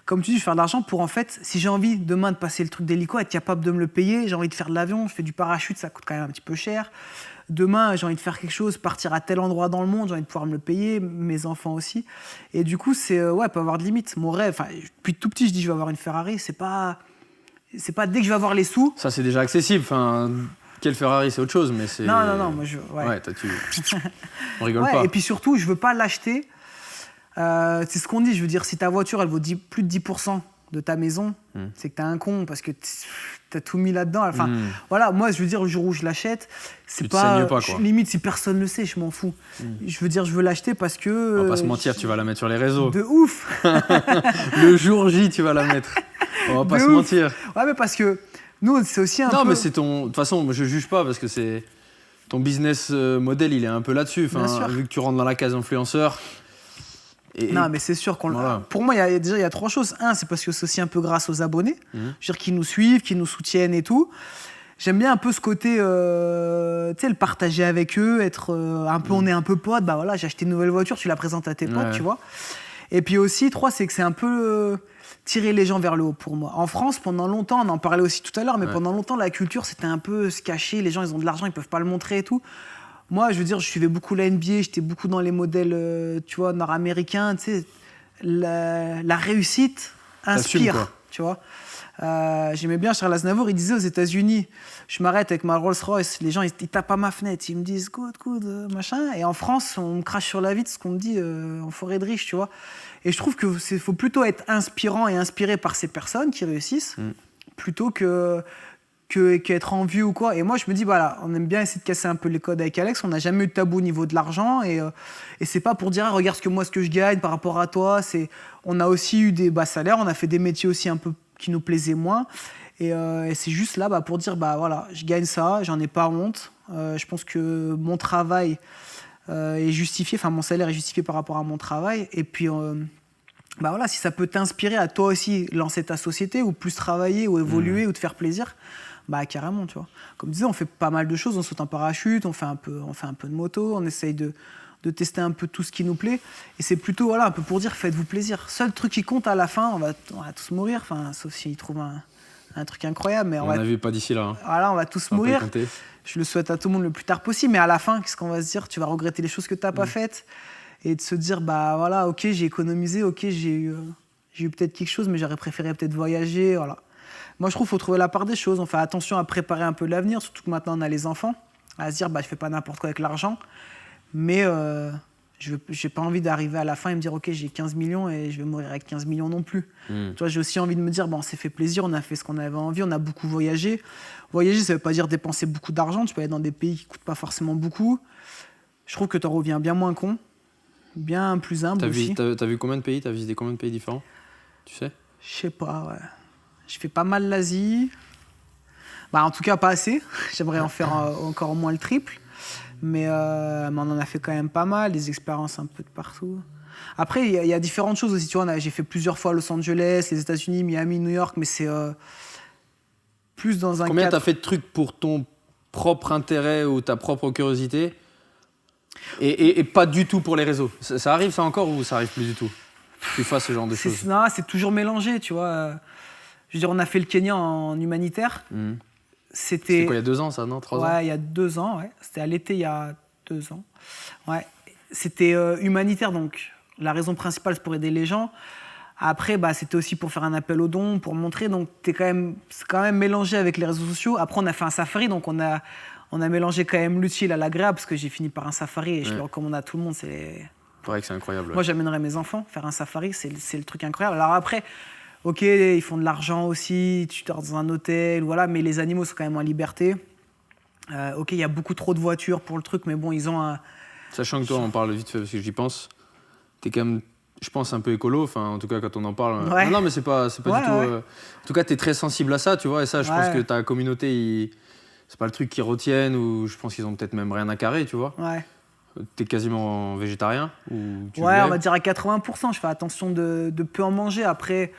Comme tu dis, je veux faire de l'argent pour, en fait, si j'ai envie demain de passer le truc d'hélico, être capable de me le payer, j'ai envie de faire de l'avion, je fais du parachute, ça coûte quand même un petit peu cher. Demain, j'ai envie de faire quelque chose, partir à tel endroit dans le monde, j'ai envie de pouvoir me le payer, mes enfants aussi. Et du coup, c'est, ouais, peut avoir de limites. Mon rêve, enfin, depuis tout petit, je dis, je vais avoir une Ferrari, c'est pas dès que je vais avoir les sous. Ça, c'est déjà accessible. Enfin, quelle Ferrari, c'est autre chose, mais c'est... Non, moi, ouais. Ouais, on rigole Ouais, pas. et puis surtout, je veux pas l'acheter. C'est ce qu'on dit, je veux dire, si ta voiture, elle vaut plus de 10% de ta maison, c'est que t'es un con, parce que t'as tout mis là-dedans. Enfin, voilà, moi, je veux dire, le jour où je l'achète, c'est Tu te saignes pas, quoi. limite, si personne le sait, je m'en fous. Je veux dire, je veux l'acheter parce que... On va pas se mentir, tu vas la mettre sur les réseaux. De ouf. Le jour J, tu vas la mettre. On va pas De se ouf. mentir. Ouais, mais parce que nous, c'est aussi un peu... Non, mais c'est ton... De toute façon, moi, je juge pas, parce que c'est... Ton business model, il est un peu là-dessus. Bien sûr. Enfin, vu que tu rentres dans la case influenceur... Non, mais c'est sûr qu'on Voilà. Pour moi, il y a 3 choses. Un, c'est parce que c'est aussi un peu grâce aux abonnés. Je veux dire, qui nous suivent, qui nous soutiennent et tout. J'aime bien un peu ce côté, tu sais, le partager avec eux, être un peu, on est un peu potes. Bah voilà, j'ai acheté une nouvelle voiture, tu la présentes à tes potes, Ouais. tu vois. Et puis aussi, 3, c'est que c'est un peu tirer les gens vers le haut pour moi. En France, pendant longtemps, on en parlait aussi tout à l'heure, mais pendant longtemps, la culture, c'était un peu se cacher. Les gens, ils ont de l'argent, ils peuvent pas le montrer et tout. Moi, je veux dire, je suivais beaucoup la NBA, j'étais beaucoup dans les modèles, tu vois, nord-américains. Tu sais, la réussite T'assumes, inspire, quoi. tu vois. J'aimais bien Charles Aznavour, il disait aux États-Unis, je m'arrête avec ma Rolls-Royce, les gens ils tapent à ma fenêtre, ils me disent good, machin. Et en France, on me crache sur la vitre ce qu'on me dit en forêt de riche, tu vois. Et je trouve que faut plutôt être inspirant et inspiré par ces personnes qui réussissent, plutôt qu'être envieux ou quoi. Et moi, je me dis, voilà, on aime bien essayer de casser un peu les codes avec Alex. On n'a jamais eu de tabou au niveau de l'argent. Et c'est pas pour dire, ah, regarde ce que je gagne par rapport à toi. On a aussi eu des bas salaires. On a fait des métiers aussi un peu qui nous plaisaient moins. Et c'est juste là pour dire, bah voilà, je gagne ça, j'en ai pas honte. Je pense que mon travail est justifié, enfin mon salaire est justifié par rapport à mon travail. Et puis, bah voilà, si ça peut t'inspirer à toi aussi lancer ta société ou plus travailler ou évoluer ou te faire plaisir, bah carrément, tu vois. Comme je disais, on fait pas mal de choses, on saute en parachute, on fait un peu de moto, on essaye de tester un peu tout ce qui nous plaît. Et c'est plutôt, voilà, un peu pour dire, faites-vous plaisir. Seul truc qui compte à la fin, on va tous mourir, enfin, sauf s'ils trouvent un truc incroyable. Mais On n'a vu pas d'ici là. Hein. Voilà, on va tous On va pas y mourir. compter. Je le souhaite à tout le monde le plus tard possible, mais à la fin, qu'est-ce qu'on va se dire? Tu vas regretter les choses que tu n'as pas faites et de se dire, bah voilà, ok, j'ai économisé, ok, j'ai eu peut-être quelque chose, mais j'aurais préféré peut-être voyager, voilà. Moi, je trouve qu'il faut trouver la part des choses. On fait attention à préparer un peu l'avenir, surtout que maintenant on a les enfants, à se dire, bah je fais pas n'importe quoi avec l'argent, mais j'ai pas envie d'arriver à la fin et me dire, ok, j'ai 15 millions et je vais mourir avec 15 millions non plus. Tu vois, j'ai aussi envie de me dire, bon, on s'est fait plaisir, on a fait ce qu'on avait envie, on a beaucoup voyagé. Voyager, ça veut pas dire dépenser beaucoup d'argent, tu peux aller dans des pays qui coûtent pas forcément beaucoup. Je trouve que tu en reviens bien moins con, bien plus humble aussi. T'as vu combien de pays? T'as visité combien de pays différents? Tu sais? Je sais pas, ouais. Je fais pas mal l'Asie. Bah, en tout cas, pas assez. J'aimerais en faire encore au moins le triple. Mais on en a fait quand même pas mal, des expériences un peu de partout. Après, il y a différentes choses aussi. Tu vois, j'ai fait plusieurs fois Los Angeles, les États-Unis, Miami, New York, mais c'est plus dans un Combien cadre... t'as fait de trucs pour ton propre intérêt ou ta propre curiosité et pas du tout pour les réseaux? Ça arrive ça encore ou ça arrive plus du tout? Tu fasses ce genre de choses? Non, c'est toujours mélangé, tu vois. Je veux dire, on a fait le Kenya en humanitaire. C'était quoi, il y a 2 ans, ça, non? 3 ans? Ouais, il y a 2 ans, ouais. C'était à l'été, il y a 2 ans. Ouais. C'était humanitaire, donc la raison principale, c'est pour aider les gens. Après, bah, c'était aussi pour faire un appel aux dons, pour montrer. Donc, c'est quand même mélangé avec les réseaux sociaux. Après, on a fait un safari, donc on a mélangé quand même l'utile à l'agréable, parce que j'ai fini par un safari et je le recommande à tout le monde. C'est vrai que c'est incroyable. Moi, j'amènerais mes enfants faire un safari, c'est le truc incroyable. Alors après, ok, ils font de l'argent aussi, tu dors dans un hôtel, voilà, mais les animaux sont quand même en liberté. Ok, il y a beaucoup trop de voitures pour le truc, mais bon, ils ont un... Sachant que toi, on parle vite fait parce que j'y pense, t'es quand même, je pense, un peu écolo, enfin, en tout cas, quand on en parle. Ouais. Non, mais c'est pas du tout... Ouais. En tout cas, t'es très sensible à ça, tu vois, et ça, je pense que ta communauté, c'est pas le truc qu'ils retiennent, ou je pense qu'ils ont peut-être même rien à carrer, tu vois. Ouais. T'es quasiment végétarien ou tu Ouais, on va dire à 80%. Je fais attention de peu en manger. Après,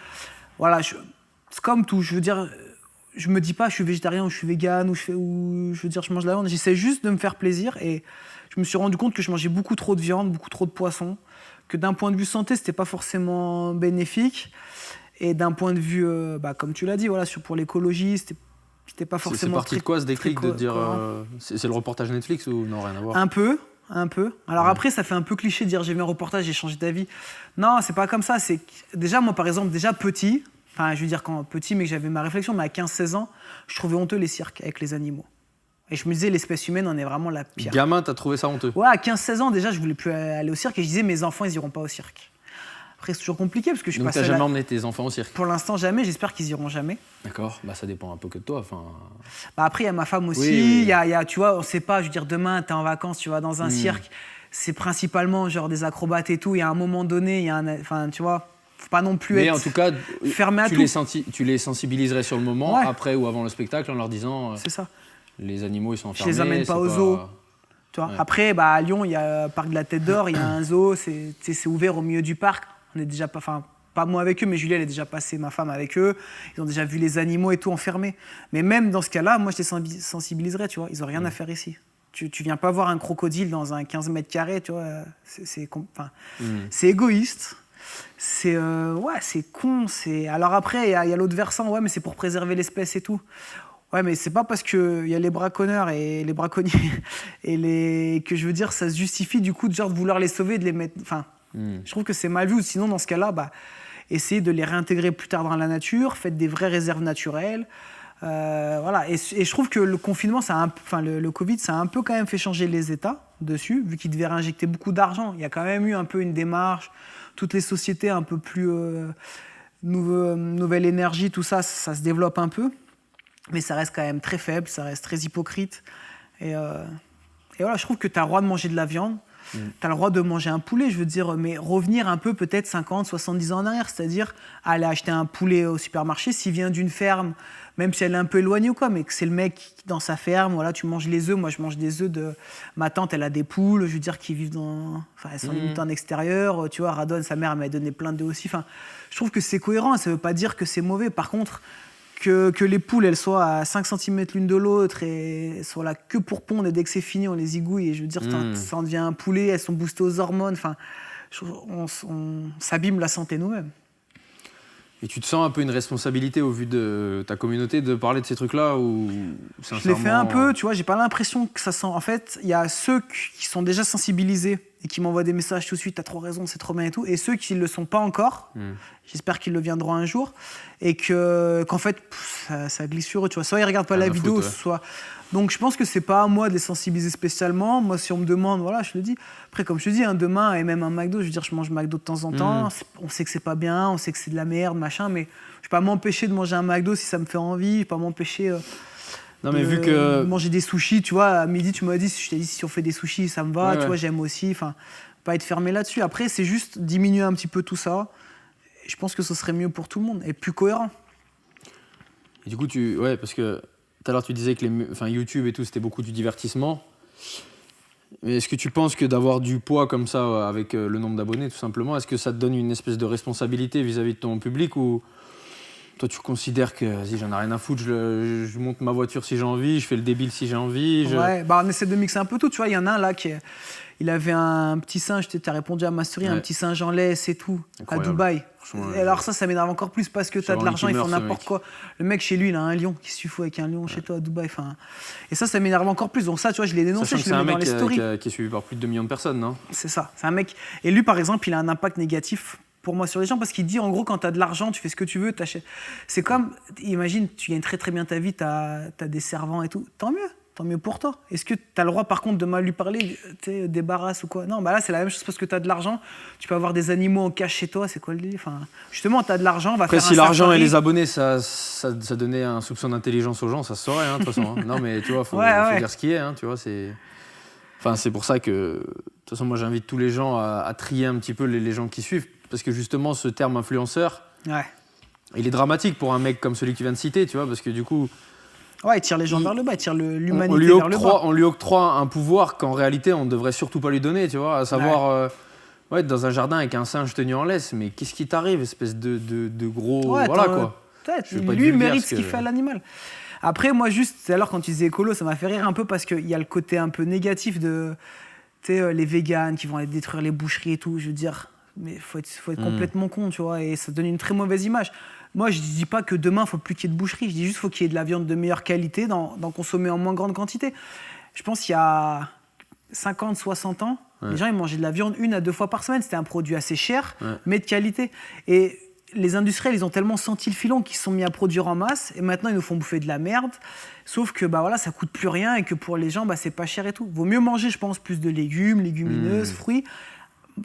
voilà, c'est comme tout. Je veux dire, je me dis pas je suis végétarien ou je suis vegan ou je veux dire je mange de la viande. J'essaie juste de me faire plaisir et je me suis rendu compte que je mangeais beaucoup trop de viande, beaucoup trop de poisson, que d'un point de vue santé, c'était pas forcément bénéfique. Et d'un point de vue, comme tu l'as dit, voilà, pour l'écologie, c'était pas forcément... C'est parti de quoi ce déclic de dire... c'est le reportage Netflix ou non, rien à voir? Un peu. Alors après, ça fait un peu cliché de dire j'ai vu un reportage, j'ai changé d'avis. Non, c'est pas comme ça. C'est déjà, moi, par exemple, déjà petit, enfin, je veux dire quand petit, mais que j'avais ma réflexion, mais à 15-16 ans, je trouvais honteux les cirques avec les animaux. Et je me disais, l'espèce humaine en est vraiment la pire. Gamin, t'as trouvé ça honteux? Ouais, à 15-16 ans, déjà, je voulais plus aller au cirque et je disais, mes enfants, ils iront pas au cirque. Après, c'est toujours compliqué parce que je suis Donc passé. t'as jamais emmené tes enfants au cirque? Pour l'instant, jamais. J'espère qu'ils iront jamais. D'accord. Bah ça dépend un peu que de toi. Enfin. Bah après, il y a ma femme aussi. Oui. Il y a, tu vois, on sait pas. Je veux dire, demain, t'es en vacances, tu vas dans un cirque. C'est principalement genre des acrobates et tout. Il y a un moment donné, il y a enfin, tu vois, faut pas non plus Mais être en tout cas, fermé à tout. tu les sensibiliserais sur le moment, Ouais. après ou avant le spectacle, en leur disant. C'est ça. Les animaux, ils sont enfermés. Je les amène pas au zoo. Tu vois. Ouais. Après, bah, à Lyon, il y a le parc de la Tête d'Or, il y a un zoo, c'est ouvert au milieu du parc. On est déjà pas, enfin, pas moi avec eux, mais Julie, elle est déjà passée, ma femme, avec eux. Ils ont déjà vu les animaux et tout enfermés. Mais même dans ce cas-là, moi, je les sensibiliserais, tu vois. Ils ont rien à faire ici. Tu viens pas voir un crocodile dans un 15 mètres carrés, tu vois. C'est égoïste. C'est con. Alors après, il y a l'autre versant, ouais, mais c'est pour préserver l'espèce et tout. Ouais, mais c'est pas parce qu'il y a les braconneurs et les braconniers et que je veux dire, ça se justifie du coup de genre de vouloir les sauver, de les mettre. Enfin, je trouve que c'est mal vu. Sinon, dans ce cas-là, essayez de les réintégrer plus tard dans la nature, faites des vraies réserves naturelles. Voilà. Et je trouve que le confinement, le Covid, ça a un peu quand même fait changer les États dessus, vu qu'ils devaient réinjecter beaucoup d'argent. Il y a quand même eu un peu une démarche. Toutes les sociétés un peu plus nouvelle énergie, tout ça, ça se développe un peu. Mais ça reste quand même très faible, ça reste très hypocrite. Et voilà, je trouve que tu as le droit de manger de la viande. t'as le droit de manger un poulet, je veux dire, mais revenir un peu peut-être 50, 70 ans en arrière, c'est-à-dire aller acheter un poulet au supermarché, s'il vient d'une ferme, même si elle est un peu éloignée ou quoi, mais que c'est le mec qui, dans sa ferme, voilà, tu manges les œufs, moi je mange des œufs de... Ma tante, elle a des poules, je veux dire, qui vivent dans... Enfin, elles sont limite en extérieur, tu vois, Radon, sa mère, elle m'a donné plein d'œufs aussi, enfin, je trouve que c'est cohérent, ça veut pas dire que c'est mauvais, par contre... Que les poules, elles soient à 5 cm l'une de l'autre et soient là que pour pondre et dès que c'est fini, on les igouille. Et je veux dire, ça en devient un poulet, elles sont boostées aux hormones. Enfin, on s'abîme la santé nous-mêmes. Et tu te sens un peu une responsabilité au vu de ta communauté de parler de ces trucs-là ou Je l'ai fait un peu, tu vois, j'ai pas l'impression que ça sent... En fait, il y a ceux qui sont déjà sensibilisés et qui m'envoient des messages tout de suite, t'as trop raison, c'est trop bien et tout, et ceux qui ne le sont pas encore, j'espère qu'ils le viendront un jour, et qu'en fait, ça glisse sur eux, tu vois. Soit ils regardent pas la vidéo, soit... Donc je pense que c'est pas à moi de les sensibiliser spécialement. Moi, si on me demande, voilà, je le dis. Après, comme je te dis, demain, et même un McDo, je veux dire, je mange McDo de temps en temps. On sait que c'est pas bien, on sait que c'est de la merde, machin, mais je vais pas m'empêcher de manger un McDo si ça me fait envie. Je vais pas m'empêcher de manger des sushis. Tu vois, à midi, tu m'as dit, je t'ai dit, si on fait des sushis, ça me va. Tu vois, j'aime aussi. Enfin, pas être fermé là-dessus. Après, c'est juste diminuer un petit peu tout ça. Et je pense que ce serait mieux pour tout le monde et plus cohérent. Et du coup, ouais, parce que tout à l'heure, tu disais que YouTube et tout, c'était beaucoup du divertissement. Mais est-ce que tu penses que d'avoir du poids comme ça, avec le nombre d'abonnés, tout simplement, est-ce que ça te donne une espèce de responsabilité vis-à-vis de ton public ou toi, tu considères que vas-y, j'en ai rien à foutre, je monte ma voiture si j'ai envie, je fais le débile si j'ai envie Ouais, bah on essaie de mixer un peu tout, tu vois. Il y en a un là il avait un petit singe, tu as répondu à ma story, un petit singe en laisse et tout, incroyable. À Dubaï. Et alors ça m'énerve encore plus parce que tu as de l'argent, ils font n'importe quoi. Le mec chez lui, il a un lion, qui se fout avec un lion chez toi à Dubaï. Et ça m'énerve encore plus. Donc ça, tu vois, je l'ai dénoncé, je le mets dans les stories. C'est un mec qui est suivi par plus de 2 millions de personnes, non? C'est ça, c'est un mec. Et lui, par exemple, il a un impact négatif pour moi sur les gens parce qu'il dit en gros, quand tu as de l'argent, tu fais ce que tu veux, t'achètes. C'est comme, imagine, tu gagnes très très bien ta vie, tu as des servants et tout, tant mieux pour toi. Est-ce que tu as le droit par contre de mal lui parler, débarrasse ou quoi? Non, bah là c'est la même chose parce que tu as de l'argent, tu peux avoir des animaux en cache chez toi, c'est quoi le délire? Enfin, justement, tu as de l'argent, on va après, faire si un l'argent safari. et les abonnés, ça donnait un soupçon d'intelligence aux gens, ça se saurait, de toute façon. Hein. Non, mais tu vois, faut dire ce qui est, tu vois, c'est pour ça que, de toute façon, moi j'invite tous les gens à trier un petit peu les gens qui suivent, parce que justement, ce terme influenceur, il est dramatique pour un mec comme celui que tu viens de citer, tu vois, parce que du coup... Ouais, il tire les gens vers le bas, il tire l'humanité vers le bas. On lui octroie un pouvoir qu'en réalité, on ne devrait surtout pas lui donner, tu vois, à savoir... être dans un jardin avec un singe tenu en laisse, mais qu'est-ce qui t'arrive, espèce de gros... voilà, quoi. Lui, il mérite ce qu'il fait à l'animal. Après, moi, juste, tout à l'heure, quand tu disais écolo, ça m'a fait rire un peu parce qu'il y a le côté un peu négatif de... Tu sais, les véganes qui vont aller détruire les boucheries et tout, je veux dire... Mais il faut être complètement con, tu vois, et ça donne une très mauvaise image. Moi, je ne dis pas que demain, il ne faut plus qu'il y ait de boucherie. Je dis juste qu'il faut qu'il y ait de la viande de meilleure qualité, d'en consommer en moins grande quantité. Je pense qu'il y a 50, 60 ans, les gens ils mangeaient de la viande 1 à 2 fois par semaine. C'était un produit assez cher, mais de qualité. Et les industriels, ils ont tellement senti le filon qu'ils se sont mis à produire en masse. Et maintenant, ils nous font bouffer de la merde. Sauf que ça ne coûte plus rien et que pour les gens, c'est pas cher et tout. Vaut mieux manger, je pense, plus de légumes, légumineuses, fruits.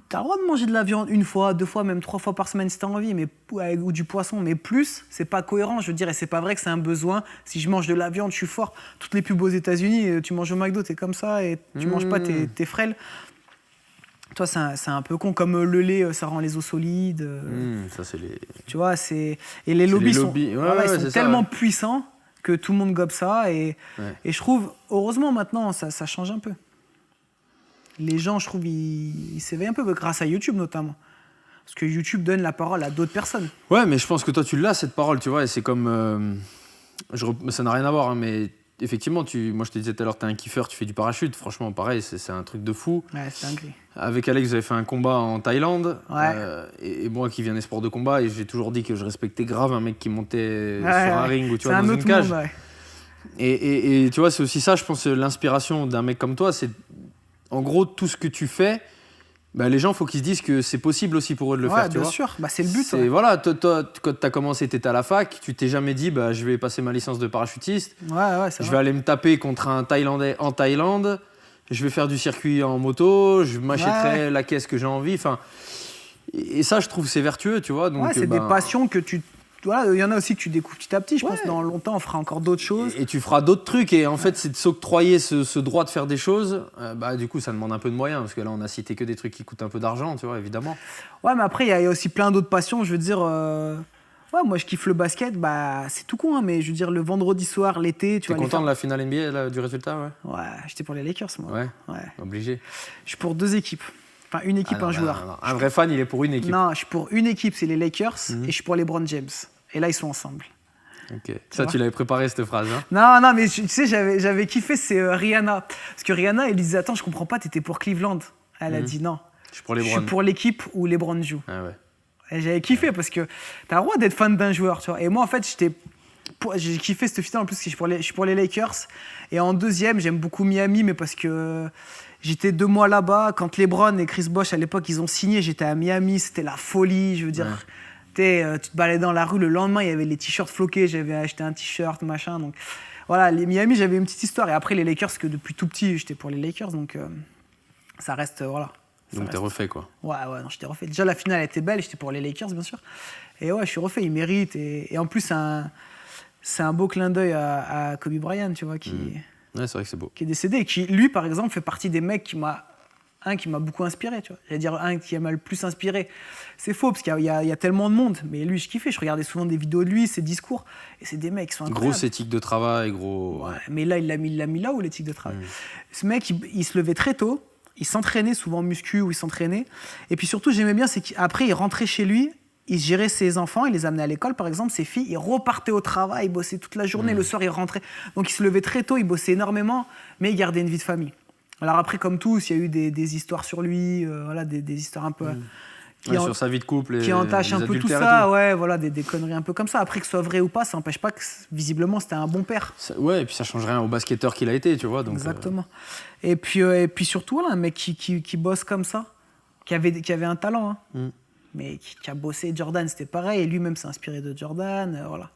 T'as le droit de manger de la viande 1 fois, 2 fois, même 3 fois par semaine si t'as envie, ou du poisson, mais plus, c'est pas cohérent, je veux dire, et c'est pas vrai que c'est un besoin. Si je mange de la viande, je suis fort. Toutes les pubs aux États-Unis, tu manges au McDo, t'es comme ça, et tu manges pas, t'es frêle. Toi, c'est un peu con, comme le lait, ça rend les os solides. Ça, c'est les... Tu vois, et les lobbies sont tellement puissants que tout le monde gobe ça, et je trouve, heureusement, maintenant, ça change un peu. Les gens, je trouve, ils s'éveillent un peu, grâce à YouTube notamment. Parce que YouTube donne la parole à d'autres personnes. Ouais, mais je pense que toi, tu l'as, cette parole, tu vois, et c'est comme... ça n'a rien à voir, hein, mais effectivement, moi, je te disais tout à l'heure, t'es un kiffeur, tu fais du parachute. Franchement, pareil, c'est un truc de fou. Ouais, c'est dingue. Avec Alex, vous avez fait un combat en Thaïlande. Ouais. Et moi, qui viens des sports de combat, et j'ai toujours dit que je respectais grave un mec qui montait sur un ring ou tu vois, dans une cage. Monde, et tu vois, c'est aussi ça, je pense, l'inspiration d'un mec comme toi, c'est... En gros, tout ce que tu fais, les gens, il faut qu'ils se disent que c'est possible aussi pour eux de le faire. Tu vois. Bien sûr, c'est le but. Voilà, toi, quand tu as commencé, tu étais à la fac, tu t'es jamais dit je vais passer ma licence de parachutiste, je vais aller me taper contre un Thaïlandais en Thaïlande, je vais faire du circuit en moto, je m'achèterai la caisse que j'ai envie. Et ça, je trouve, c'est vertueux, tu vois. Donc, c'est des passions que tu voilà, il y en a aussi que tu découvres petit à petit. Je pense Ouais. que dans longtemps, on fera encore d'autres choses. Et tu feras d'autres trucs. Et en fait, c'est de s'octroyer ce droit de faire des choses. Bah, du coup, ça demande un peu de moyens. Parce que là, on a cité que des trucs qui coûtent un peu d'argent, tu vois, évidemment. Ouais, mais après, il y a aussi plein d'autres passions. Je veux dire, ouais, moi, je kiffe le basket. Bah, c'est tout con, hein, mais je veux dire, le vendredi soir, l'été, tu Tu es vois. content de la finale NBA, là, du résultat, ouais? Ouais, j'étais pour les Lakers, moi. Ouais, Ouais. obligé. Je suis pour 2 équipes. Enfin, une équipe, Ah non, un bah joueur. non, non. Un vrai fan, il est pour une équipe. Non, je suis pour une équipe, c'est les Lakers, Mhm. et je suis pour LeBron James. Et là, ils sont ensemble. Ok. Ça, vois. tu l'avais préparé, cette phrase, hein? Non, mais tu sais, j'avais kiffé, c'est Rihanna. Parce que Rihanna, elle lui disait, attends, je comprends pas, t'étais pour Cleveland. Elle a Mhm. dit non. Je suis pour Je les suis pour l'équipe où LeBron joue. Ah ouais. Et j'avais kiffé parce que t'as le droit d'être fan d'un joueur, tu vois. Et moi, en fait, j'ai kiffé cette finale en plus parce que je suis pour les Lakers. Et en deuxième, j'aime beaucoup Miami, mais parce que j'étais 2 mois là-bas. Quand LeBron et Chris Bosh, à l'époque, ils ont signé, j'étais à Miami, c'était la folie. Je veux dire, tu te baladais dans la rue, le lendemain, il y avait les t-shirts floqués, j'avais acheté un t-shirt, machin. Donc voilà, les Miami, j'avais une petite histoire. Et après, les Lakers, parce que depuis tout petit, j'étais pour les Lakers. Donc ça reste, voilà. Ça Donc, t'es reste. refait, quoi. Ouais, non, j'étais refait. Déjà, la finale était belle, j'étais pour les Lakers, bien sûr. Et ouais, je suis refait, il mérite. Et en plus, c'est un beau clin d'œil à Kobe Bryant, tu vois, qui Ouais, c'est vrai que c'est beau. est décédé. Et qui, lui, par exemple, fait partie des mecs qui m'a beaucoup inspiré, tu vois. J'allais dire un qui m'a le plus inspiré. C'est faux, parce qu'il y a tellement de monde. Mais lui, je kiffais. Je regardais souvent des vidéos de lui, ses discours. Et c'est des mecs qui sont incroyables. Grosse éthique de travail, gros. Ouais, mais là, il l'a mis là où l'éthique de travail. Ce mec, il se levait très tôt, il s'entraînait souvent muscu ou il s'entraînait. Et puis surtout, j'aimais bien, c'est qu'après, il rentrait chez lui, il gérait ses enfants, il les amenait à l'école, par exemple, ses filles, il repartait au travail, il bossait toute la journée, le soir, il rentrait. Donc il se levait très tôt, il bossait énormément, mais il gardait une vie de famille. Alors après, comme tous, il y a eu des histoires sur lui, voilà, des histoires un peu... Ouais, sur sa vie de couple et qui entachent les un peu tout adultères et ça, tout. ouais, voilà, des conneries un peu comme ça. Après, que ce soit vrai ou pas, ça n'empêche pas que, visiblement, c'était un bon père. Ouais, et puis ça change rien au basketteur qu'il a été, tu vois. Donc, Exactement. Et puis surtout, voilà, un mec qui bosse comme ça, qui avait un talent, hein, mais qui a bossé. Jordan, c'était pareil, et lui-même s'est inspiré de Jordan, voilà.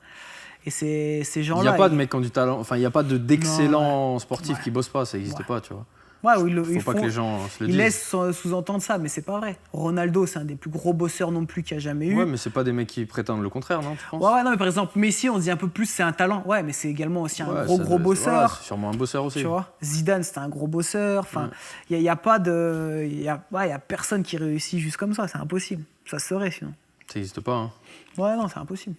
Et ces il gens-là... n'y a pas de mecs qui ont du talent, enfin, il n'y a pas d'excellents Non, sportifs ouais. qui bossent pas, ça n'existe Ouais. pas, tu vois. Ouais, où Faut pas que les gens se le ils disent. laissent sous-entendre ça, mais c'est pas vrai. Ronaldo, c'est un des plus gros bosseurs non plus qu'il y a jamais eu. Ouais, mais c'est pas des mecs qui prétendent le contraire, non, tu penses? Ouais, non, mais par exemple, Messi, on se dit un peu plus, c'est un talent. Ouais, mais c'est également aussi un Ouais, gros voilà, bosseur. c'est sûrement un bosseur aussi. Tu vois, Zidane, c'était un gros bosseur. Enfin, il y a pas de, il y a personne qui réussit juste comme ça. C'est impossible. Ça se serait sinon. Ça n'existe pas, hein. Ouais, non, c'est impossible.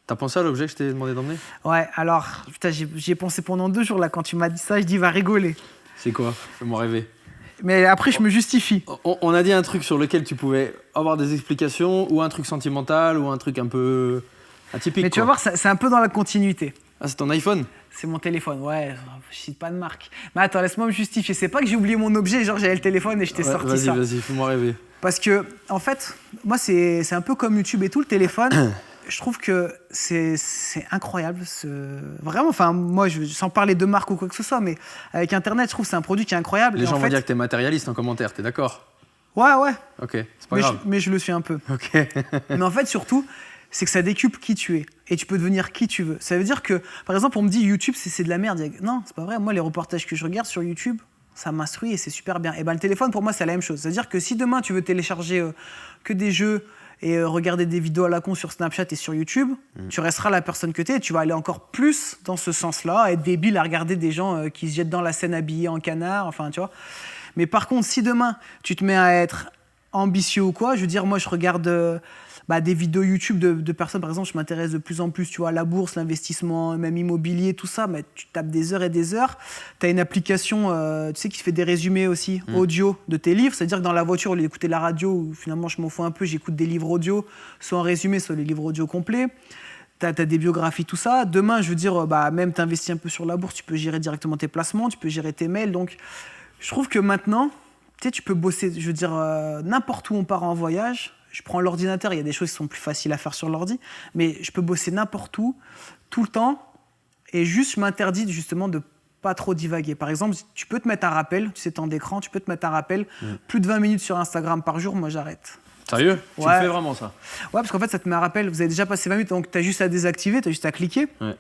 T'as pensé à l'objet que je t'ai demandé d'emmener? Ouais, alors, putain, j'y ai pensé pendant 2 jours là. Quand tu m'as dit ça, je dis va rigoler. C'est quoi? Fais-moi rêver. Mais après, je me justifie. On a dit un truc sur lequel tu pouvais avoir des explications, ou un truc sentimental, ou un truc un peu atypique. Mais tu vas quoi. voir, c'est un peu dans la continuité. Ah, c'est ton iPhone? C'est mon téléphone, ouais, je cite pas de marque. Mais attends, laisse-moi me justifier. C'est pas que j'ai oublié mon objet, genre j'avais le téléphone et je t'ai Ouais, sorti ça. Vas-y, fais-moi rêver. Parce que, en fait, moi, c'est un peu comme YouTube et tout, le téléphone. Je trouve que c'est incroyable. Vraiment, enfin, moi, sans parler de marque ou quoi que ce soit, mais avec Internet, je trouve que c'est un produit qui est incroyable. Les Et gens en vont fait, dire que t'es matérialiste en commentaire, t'es d'accord? Ouais. Ok, c'est pas grave. Mais je le suis un peu. Ok. Mais en fait, surtout, c'est que ça décuple qui tu es. Et tu peux devenir qui tu veux. Ça veut dire que, par exemple, on me dit YouTube, c'est de la merde. Non, c'est pas vrai. Moi, les reportages que je regarde sur YouTube, ça m'instruit et c'est super bien. Et ben, le téléphone, pour moi, c'est la même chose. C'est-à-dire que si demain, tu veux télécharger que des jeux et regarder des vidéos à la con sur Snapchat et sur YouTube, tu resteras la personne que tu es et tu vas aller encore plus dans ce sens-là, être débile à regarder des gens qui se jettent dans la Seine habillés en canard, enfin, tu vois. Mais par contre, si demain, tu te mets à être ambitieux ou quoi, je veux dire, moi, je regarde des vidéos YouTube de personnes, par exemple, je m'intéresse de plus en plus, tu vois, à la bourse, l'investissement, même immobilier, tout ça, mais tu tapes des heures et des heures. Tu as une application, tu sais, qui fait des résumés aussi, audio de tes livres, c'est-à-dire que dans la voiture, au lieu d'écouter la radio, où finalement, je m'en fous un peu, j'écoute des livres audio, soit en résumé, soit les livres audio complets. Tu as des biographies, tout ça. Demain, je veux dire, même tu investis un peu sur la bourse, tu peux gérer directement tes placements, tu peux gérer tes mails. Donc, je trouve que maintenant, tu sais, tu peux bosser, je veux dire, n'importe où on part en voyage. Je prends l'ordinateur, il y a des choses qui sont plus faciles à faire sur l'ordi, mais je peux bosser n'importe où, tout le temps, et juste, je m'interdis justement de pas trop divaguer. Par exemple, tu peux te mettre un rappel, tu sais, temps d'écran, tu peux te mettre un rappel, plus de 20 minutes sur Instagram par jour, moi j'arrête. Sérieux? Tu Ouais. le fais vraiment, ça? Ouais, parce qu'en fait, ça te met un rappel, vous avez déjà passé 20 minutes, donc tu as juste à désactiver, tu as juste à cliquer. Ouais.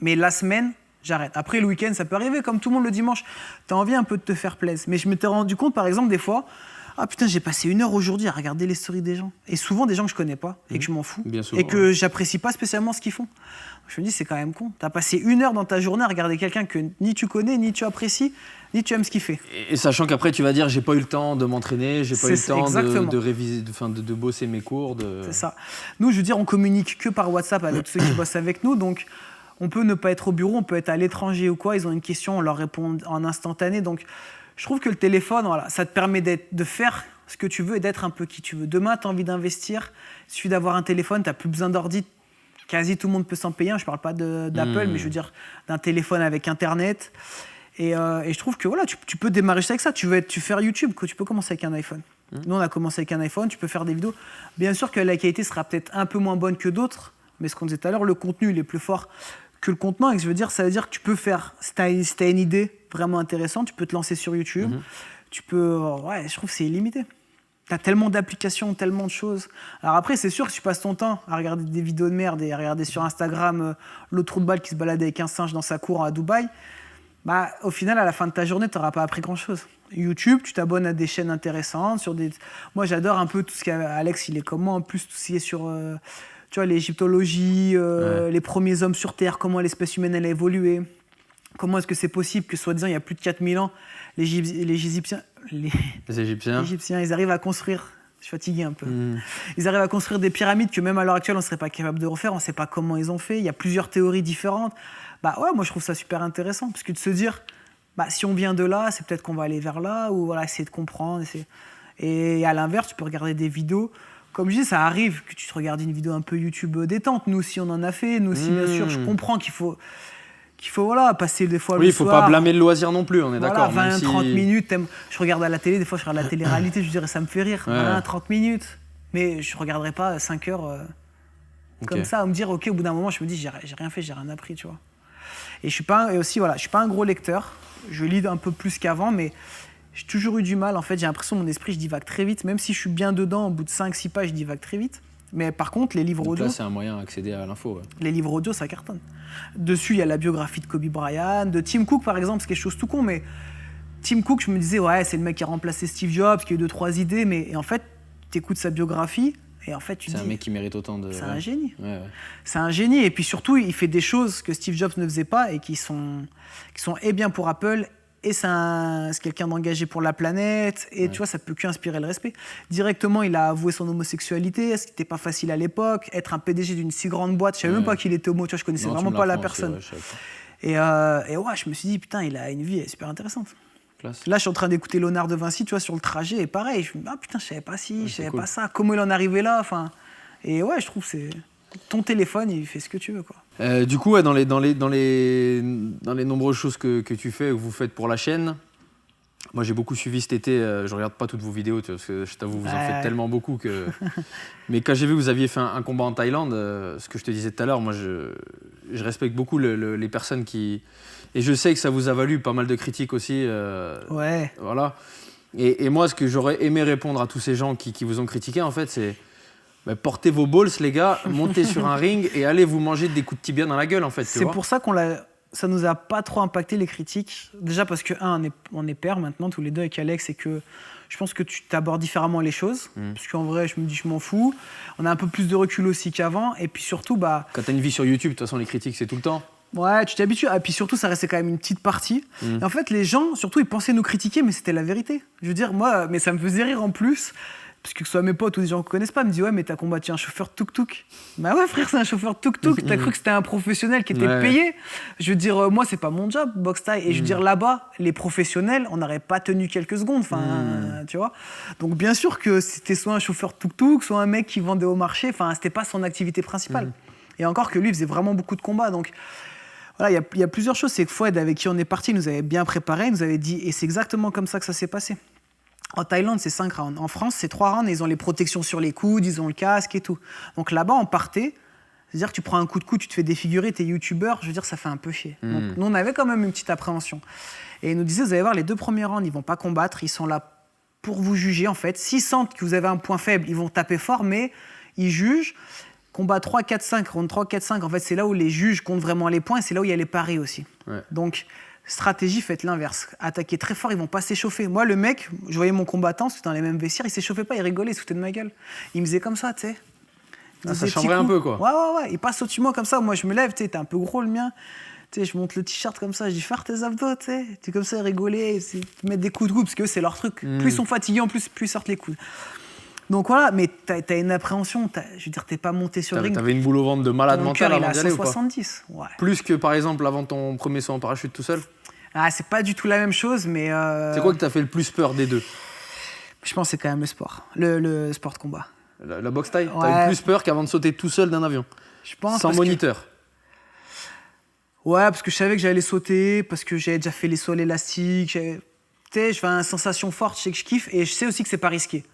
Mais la semaine, j'arrête. Après, le week-end, ça peut arriver, comme tout le monde le dimanche. Tu as envie un peu de te faire plaisir. Mais je m'étais rendu compte, par exemple, des fois, ah putain, j'ai passé 1 heure aujourd'hui à regarder les stories des gens. Et souvent des gens que je connais pas et que je m'en fous. Bien souvent, et que j'apprécie pas spécialement ce qu'ils font. Je me dis, c'est quand même con. T'as passé 1 heure dans ta journée à regarder quelqu'un que ni tu connais, ni tu apprécies, ni tu aimes ce qu'il fait. Et sachant qu'après, tu vas dire, j'ai pas eu le temps de m'entraîner, j'ai pas eu le temps exactement. de réviser, de bosser mes cours. C'est ça. Nous, je veux dire, on communique que par WhatsApp avec tous ceux qui bossent avec nous. Donc, on peut ne pas être au bureau, on peut être à l'étranger ou quoi. Ils ont une question, on leur répond en instantané. Donc, je trouve que le téléphone, voilà, ça te permet de faire ce que tu veux et d'être un peu qui tu veux. Demain, tu as envie d'investir. Il suffit d'avoir un téléphone, tu n'as plus besoin d'ordi. Quasi tout le monde peut s'en payer. Je ne parle pas d'Apple, mais je veux dire d'un téléphone avec Internet. Et je trouve que voilà, tu peux démarrer avec ça. Tu veux faire YouTube, tu peux commencer avec un iPhone. Nous, on a commencé avec un iPhone, tu peux faire des vidéos. Bien sûr que la qualité sera peut-être un peu moins bonne que d'autres, mais ce qu'on disait tout à l'heure, le contenu, il est plus fort que le contenant. Et je veux dire, ça veut dire que tu peux faire, si tu as une idée vraiment intéressante, tu peux te lancer sur YouTube. Tu peux, ouais, je trouve que c'est illimité. Tu as tellement d'applications, tellement de choses. Alors après, c'est sûr que si tu passes ton temps à regarder des vidéos de merde et à regarder sur Instagram l'autre trou de balle qui se balade avec un singe dans sa cour à Dubaï, bah, au final, à la fin de ta journée, tu n'auras pas appris grand-chose. YouTube, tu t'abonnes à des chaînes intéressantes. Moi, j'adore un peu tout ce qu'Alex, il est comme moi, en plus, tout ce qui est sur tu vois, l'égyptologie, les premiers hommes sur Terre, comment l'espèce humaine elle a évolué. Comment est-ce que c'est possible que, soi-disant, il y a plus de 4000 ans, les Égyptiens, ils arrivent à construire... Je suis fatigué un peu. Ils arrivent à construire des pyramides que même à l'heure actuelle, on ne serait pas capable de refaire. On ne sait pas comment ils ont fait. Il y a plusieurs théories différentes. Bah ouais, moi, je trouve ça super intéressant. Parce que de se dire, bah, si on vient de là, c'est peut-être qu'on va aller vers là. Ou voilà, essayer de comprendre. Et à l'inverse, tu peux regarder des vidéos. Comme je dis, ça arrive que tu te regardes une vidéo un peu YouTube détente. Nous aussi, on en a fait. Nous aussi, bien sûr, je comprends qu'il faut voilà, passer des fois le soir. Oui, il ne faut pas blâmer le loisir non plus, on est voilà, d'accord. 20-30 minutes. Je regarde à la télé, des fois je regarde la télé-réalité, je dirais ça me fait rire. 20-30 minutes. Mais je ne regarderai pas 5 heures comme ça, à me dire, ok, au bout d'un moment, je me dis, j'ai rien fait, j'ai rien appris, tu vois. Et je suis pas un gros lecteur. Je lis un peu plus qu'avant, mais j'ai toujours eu du mal. En fait, j'ai l'impression que mon esprit, je divague très vite. Même si je suis bien dedans, au bout de 5-6 pages, je divague très vite. Mais par contre, les livres audio... Là, c'est un moyen d'accéder à l'info. Ouais. Les livres audio, ça cartonne. Dessus, il y a la biographie de Kobe Bryant, de Tim Cook, par exemple, c'est quelque chose tout con, mais Tim Cook, je me disais, ouais, c'est le mec qui a remplacé Steve Jobs, qui a eu 2-3 idées, mais en fait, tu écoutes sa biographie, et en fait, tu dis... C'est un mec qui mérite autant de... C'est un génie. Ouais. C'est un génie, et puis surtout, il fait des choses que Steve Jobs ne faisait pas, et qui sont et bien pour Apple, et c'est quelqu'un d'engagé pour la planète, et tu vois, ça peut qu'inspirer le respect. Directement, il a avoué son homosexualité, ce qui n'était pas facile à l'époque, être un PDG d'une si grande boîte, je savais même pas qu'il était homo, tu vois, je connaissais vraiment pas la personne. Et ouais, je me suis dit, putain, il a une vie super intéressante. Classe. Là, je suis en train d'écouter Léonard de Vinci, tu vois, sur le trajet, et pareil, je me dis, ah putain, je savais pas je savais pas ça, comment il en est arrivé là, enfin... Et ouais, je trouve que c'est... Ton téléphone, il fait ce que tu veux, quoi. Du coup, ouais, dans les nombreuses choses que tu fais, que vous faites pour la chaîne, moi j'ai beaucoup suivi cet été, je regarde pas toutes vos vidéos, parce que je t'avoue, vous en faites tellement beaucoup que... Mais quand j'ai vu que vous aviez fait un combat en Thaïlande, ce que je te disais tout à l'heure, moi je respecte beaucoup les personnes qui... Et je sais que ça vous a valu pas mal de critiques aussi. Ouais. Voilà. Et moi, ce que j'aurais aimé répondre à tous ces gens qui vous ont critiqué, en fait, c'est... Bah, portez vos balls, les gars, montez sur un ring et allez vous manger des coups de tibia dans la gueule, en fait. C'est pour ça ça nous a pas trop impacté les critiques. Déjà parce que, on est pairs maintenant, tous les deux avec Alex, et que je pense que tu t'abordes différemment les choses. Parce qu'en vrai, je me dis, je m'en fous. On a un peu plus de recul aussi qu'avant. Et puis surtout, bah... Quand t'as une vie sur YouTube, de toute façon, les critiques, c'est tout le temps. Ouais, tu t'habitues. Et puis surtout, ça restait quand même une petite partie. Et en fait, les gens, surtout, ils pensaient nous critiquer, mais c'était la vérité. Je veux dire, moi, mais ça me faisait rire en plus. Parce que ce soit mes potes ou des gens qu'on connaissent pas, me disent, ouais, mais t'as combattu un chauffeur tuk-tuk. Bah ouais, frère, c'est un chauffeur tuk-tuk. T'as cru que c'était un professionnel qui était payé. Je veux dire, moi, c'est pas mon job, boxe thaï. Et je veux dire, là-bas, les professionnels, on n'aurait pas tenu quelques secondes. Enfin, tu vois. Donc, bien sûr que c'était soit un chauffeur tuk-tuk, soit un mec qui vendait au marché. Enfin, c'était pas son activité principale. Et encore que lui, il faisait vraiment beaucoup de combats. Donc, voilà, il y a plusieurs choses. C'est que Fouad, avec qui on est parti, nous avait bien préparé. Il nous avait dit, et c'est exactement comme ça que ça s'est passé. En Thaïlande, c'est 5 rounds. En France, c'est 3 rounds et ils ont les protections sur les coudes, ils ont le casque et tout. Donc là-bas, on partait. C'est-à-dire que tu prends un coup de coude, tu te fais défigurer, t'es youtubeur, je veux dire, ça fait un peu chier. Donc nous, on avait quand même une petite appréhension. Et ils nous disaient, vous allez voir, les 2 premiers rounds, ils vont pas combattre, ils sont là pour vous juger, en fait. S'ils sentent que vous avez un point faible, ils vont taper fort, mais ils jugent. Combat 3, 4, 5, round 3, 4, 5, en fait, c'est là où les juges comptent vraiment les points et c'est là où il y a les paris aussi. Ouais. Donc, Stratégie, faites l'inverse. Attaquez très fort, ils vont pas s'échauffer. Moi, le mec, je voyais mon combattant, c'était dans les mêmes vestiaires, il s'échauffait pas, il rigolait, il se foutait de ma gueule. Il me faisait comme ça, tu sais. Il Ah, faisait ça des petits chambrait un coups. peu, quoi. Ouais. Il passe au-dessus de moi comme ça. Moi, je me lève, tu sais, t'es un peu gros le mien. Tu sais, je monte le t-shirt comme ça, je dis faire tes abdos, tu sais. Tu es comme ça, rigoler, mettre des coups de coude, parce que eux, c'est leur truc. Plus ils sont fatigués, en plus ils sortent les coudes. Donc voilà, mais t'as une appréhension. Je veux dire, t'es pas monté sur le ring. T'avais une boule au ventre de malade Ton mental cœur, il est avant à d'y aller ou pas? 170. Ouais. Plus que par exemple avant ton premier saut en parachute tout seul? Ah, c'est pas du tout la même chose, mais. C'est quoi que t'as fait le plus peur des deux? Je pense que c'est quand même le sport. Le sport de combat. La boxe taille? Ouais. T'as eu plus peur qu'avant de sauter tout seul d'un avion? Je pense. Sans parce que- moniteur? Ouais, parce que je savais que j'allais sauter, parce que j'avais déjà fait les sauts à l'élastique. Tu sais, je fais une sensation forte, je sais que je kiffe, et je sais aussi que c'est pas risqué.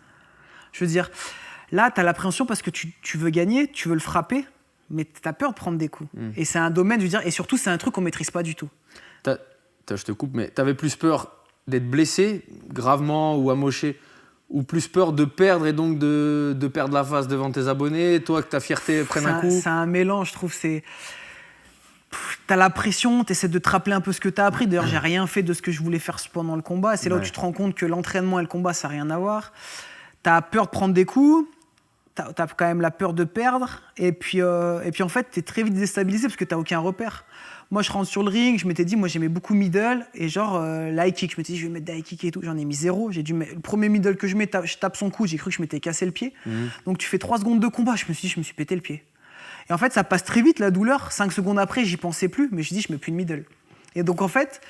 Je veux dire, là, t'as l'appréhension parce que tu veux gagner, tu veux le frapper, mais t'as peur de prendre des coups. Et c'est un domaine, je veux dire, et surtout, c'est un truc qu'on maîtrise pas du tout. Je te coupe, mais t'avais plus peur d'être blessé, gravement ou amoché, ou plus peur de perdre et donc de perdre la face devant tes abonnés, toi que ta fierté prenne un coup? C'est un mélange, je trouve. T'as la pression, t'essaies de te rappeler un peu ce que t'as appris. D'ailleurs, j'ai rien fait de ce que je voulais faire pendant le combat. C'est là où tu te rends compte que l'entraînement et le combat, ça n'a rien à voir. T'as peur de prendre des coups, t'as quand même la peur de perdre. Et puis en fait, t'es très vite déstabilisé parce que t'as aucun repère. Moi, je rentre sur le ring, je m'étais dit, moi, j'aimais beaucoup middle et genre l'high kick. Je m'étais dit, je vais mettre des high kick et tout. J'en ai mis 0. Le premier middle que je mets, je tape son cou, j'ai cru que je m'étais cassé le pied. Donc, tu fais 3 secondes de combat. Je me suis dit, je me suis pété le pied. Et en fait, ça passe très vite, la douleur. 5 secondes après, j'y pensais plus, mais je dis, je mets plus de middle. Et donc, en fait,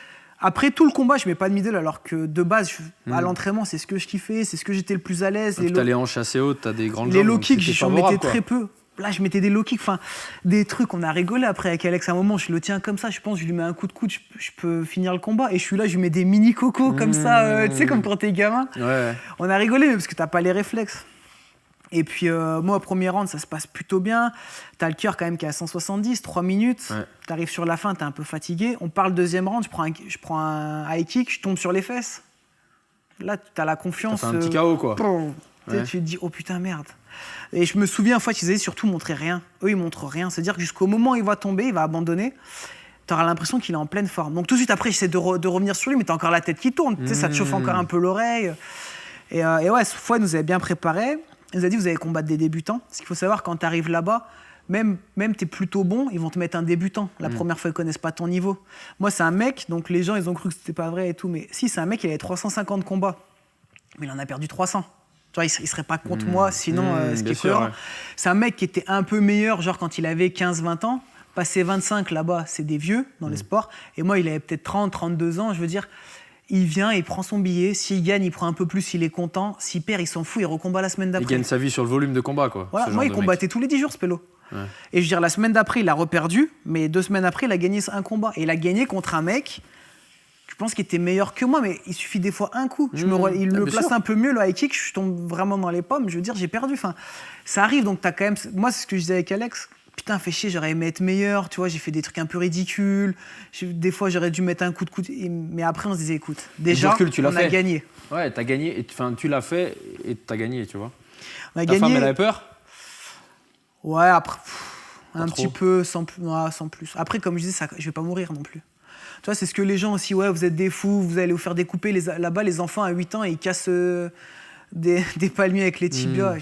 après tout le combat, je mets pas de middle, alors que de base, à l'entraînement, c'est ce que je kiffais, c'est ce que j'étais le plus à l'aise. T'as les hanches assez hautes, t'as des grandes Les jambes. low donc kicks, c'était j'en favorable, mettais quoi. très peu. Là, je mettais des low kicks, enfin, des trucs, on a rigolé après avec Alex. À un moment, je le tiens comme ça, je pense, je lui mets un coup de coude, je peux finir le combat. Et je suis là, je lui mets des mini cocos comme ça, tu sais, comme quand t'es gamin. Ouais. On a rigolé, mais parce que t'as pas les réflexes. Et puis, moi, au premier round, ça se passe plutôt bien. T'as le cœur quand même qui est à 170, 3 minutes. Ouais. T'arrives sur la fin, t'es un peu fatigué. On parle deuxième round, je prends un high kick, je tombe sur les fesses. Là, t'as la confiance. T'as fait un petit KO, quoi. Tu sais, tu te dis, oh putain, merde. Et je me souviens, une fois, qu'ils disaient surtout montrer rien. Eux, ils montrent rien. C'est-à-dire que jusqu'au moment où il va tomber, il va abandonner, t'auras l'impression qu'il est en pleine forme. Donc tout de suite après, j'essaie de revenir sur lui, mais t'as encore la tête qui tourne. Tu sais, ça te chauffe encore un peu l'oreille. Et ouais, cette fois, il nous avait bien préparé. Il nous a dit, vous allez combattre des débutants. Parce qu'il faut savoir, quand t'arrives là-bas, même t'es plutôt bon, ils vont te mettre un débutant. La première fois, ils connaissent pas ton niveau. Moi, c'est un mec, donc les gens, ils ont cru que c'était pas vrai et tout. Mais si, c'est un mec, il avait 350 combats. Mais il en a perdu 300. Tu vois, il serait pas contre moi, sinon, ce qui bien est sûr, cohérent. ouais. C'est un mec qui était un peu meilleur, genre quand il avait 15-20 ans. Passé 25 là-bas, c'est des vieux dans les sports. Et moi, il avait peut-être 30, 32 ans. Je veux dire, il vient, il prend son billet. S'il gagne, il prend un peu plus, il est content. S'il perd, il s'en fout, il recombat la semaine Il d'après. gagne sa vie sur le volume de combat, quoi. Voilà, ce moi, genre il de mec. combattait tous les 10 jours, ce pélo. Ouais. Et je veux dire, la semaine d'après, il a reperdu, mais 2 semaines après, il a gagné un combat. Et il a gagné contre un mec, je pense qu'il était meilleur que moi, mais il suffit des fois un coup. Il le bien place sûr. un peu mieux, le high kick, je tombe vraiment dans les pommes. Je veux dire, j'ai perdu. Enfin, ça arrive, donc t'as quand même. Moi, c'est ce que je disais avec Alex. Putain, fais chier, j'aurais aimé être meilleur, tu vois, j'ai fait des trucs un peu ridicules. Des fois, j'aurais dû mettre un coup de coude. Mais après, on se disait, écoute, déjà, recul, tu l'as on a fait. gagné. Ouais, t'as gagné, enfin, tu l'as fait et t'as gagné, tu vois. On a Ta gagné. femme, elle avait peur? Ouais, après, un trop. petit peu, sans plus. Après, comme je disais, je vais pas mourir non plus. Tu vois, c'est ce que les gens aussi, ouais, vous êtes des fous, vous allez vous faire découper. Là-bas, les enfants à 8 ans, ils cassent des palmiers avec les tibias.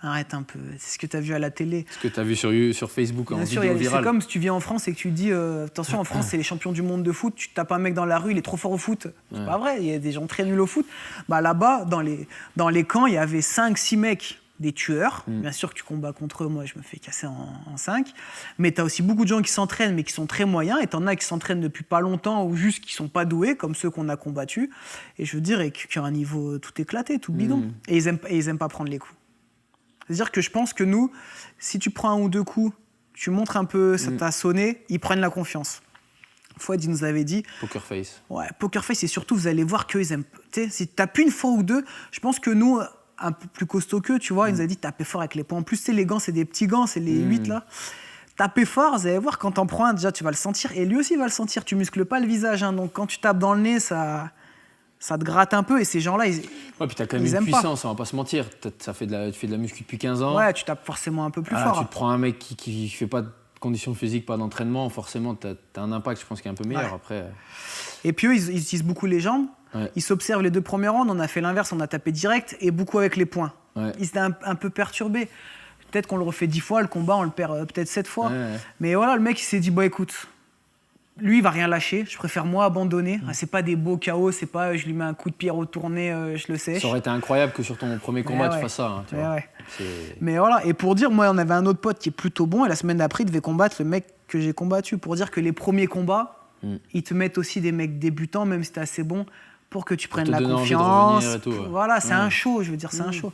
Arrête un peu, c'est ce que tu as vu à la télé. Ce que t'as vu sur Facebook en Bien sûr, vidéo c'est virale. comme si tu viens en France et que tu dis attention, en France, c'est les champions du monde de foot, tu tapes un mec dans la rue, il est trop fort au foot. C'est pas vrai, il y a des gens très nuls au foot. Bah, là-bas, dans les camps, il y avait 5-6 mecs, des tueurs. Bien sûr que tu combats contre eux, moi je me fais casser en 5. Mais tu as aussi beaucoup de gens qui s'entraînent, mais qui sont très moyens. Et tu en as qui s'entraînent depuis pas longtemps ou juste qui sont pas doués, comme ceux qu'on a combattus. Et je veux dire, et qui ont un niveau tout éclaté, tout bidon. Et ils aiment pas prendre les coups. C'est-à-dire que je pense que nous, si tu prends 1 ou 2 coups, tu montres un peu, ça t'a sonné, ils prennent la confiance. Fouad, il nous avait dit, Poker face. ouais, Poker Face, et surtout, vous allez voir qu'ils aiment. Tu sais, si tu tapes une fois ou 2, je pense que nous, un peu plus costaud qu'eux, tu vois, il nous a dit tapez fort avec les poings. En plus, tu sais, les gants, c'est des petits gants, c'est les 8 là. Tapez fort, vous allez voir, quand t'en prends un, déjà, tu vas le sentir, et lui aussi va le sentir. Tu muscles pas le visage, hein, donc quand tu tapes dans le nez, ça te gratte un peu, et ces gens-là, Ouais, puis t'as quand même Ils une aiment pas. puissance, on va pas se mentir. Tu fais de la muscu depuis 15 ans. ouais, tu tapes forcément un peu plus Voilà, fort. tu te prends un mec qui fait pas conditions physiques, pas d'entraînement, forcément, tu as un impact, je pense, qui est un peu meilleur. Ouais. Après, Et puis eux, ils utilisent beaucoup les jambes. Ouais. Ils s'observent les 2 premiers rounds. On a fait l'inverse, on a tapé direct et beaucoup avec les poings. Ouais. Ils étaient un peu perturbés. Peut-être qu'on le refait 10 fois, le combat, on le perd peut-être 7 fois. Ouais. Mais voilà, le mec, il s'est dit, écoute, lui, il va rien lâcher. Je préfère moi abandonner. Ah, c'est pas des beaux KO, c'est pas je lui mets un coup de pied retourné, je le sèche. Ça aurait été incroyable que sur ton premier combat, tu fasses ça. Hein, tu vois. Ouais. C'est- Mais voilà, et pour dire, moi, on avait un autre pote qui est plutôt bon, et la semaine d'après, il devait combattre le mec que j'ai combattu. Pour dire que les premiers combats, ils te mettent aussi des mecs débutants, même si t'es assez bon, pour que tu prennes te la donner envie de confiance. revenir et tout, ouais. Voilà, c'est un show, je veux dire, c'est un show.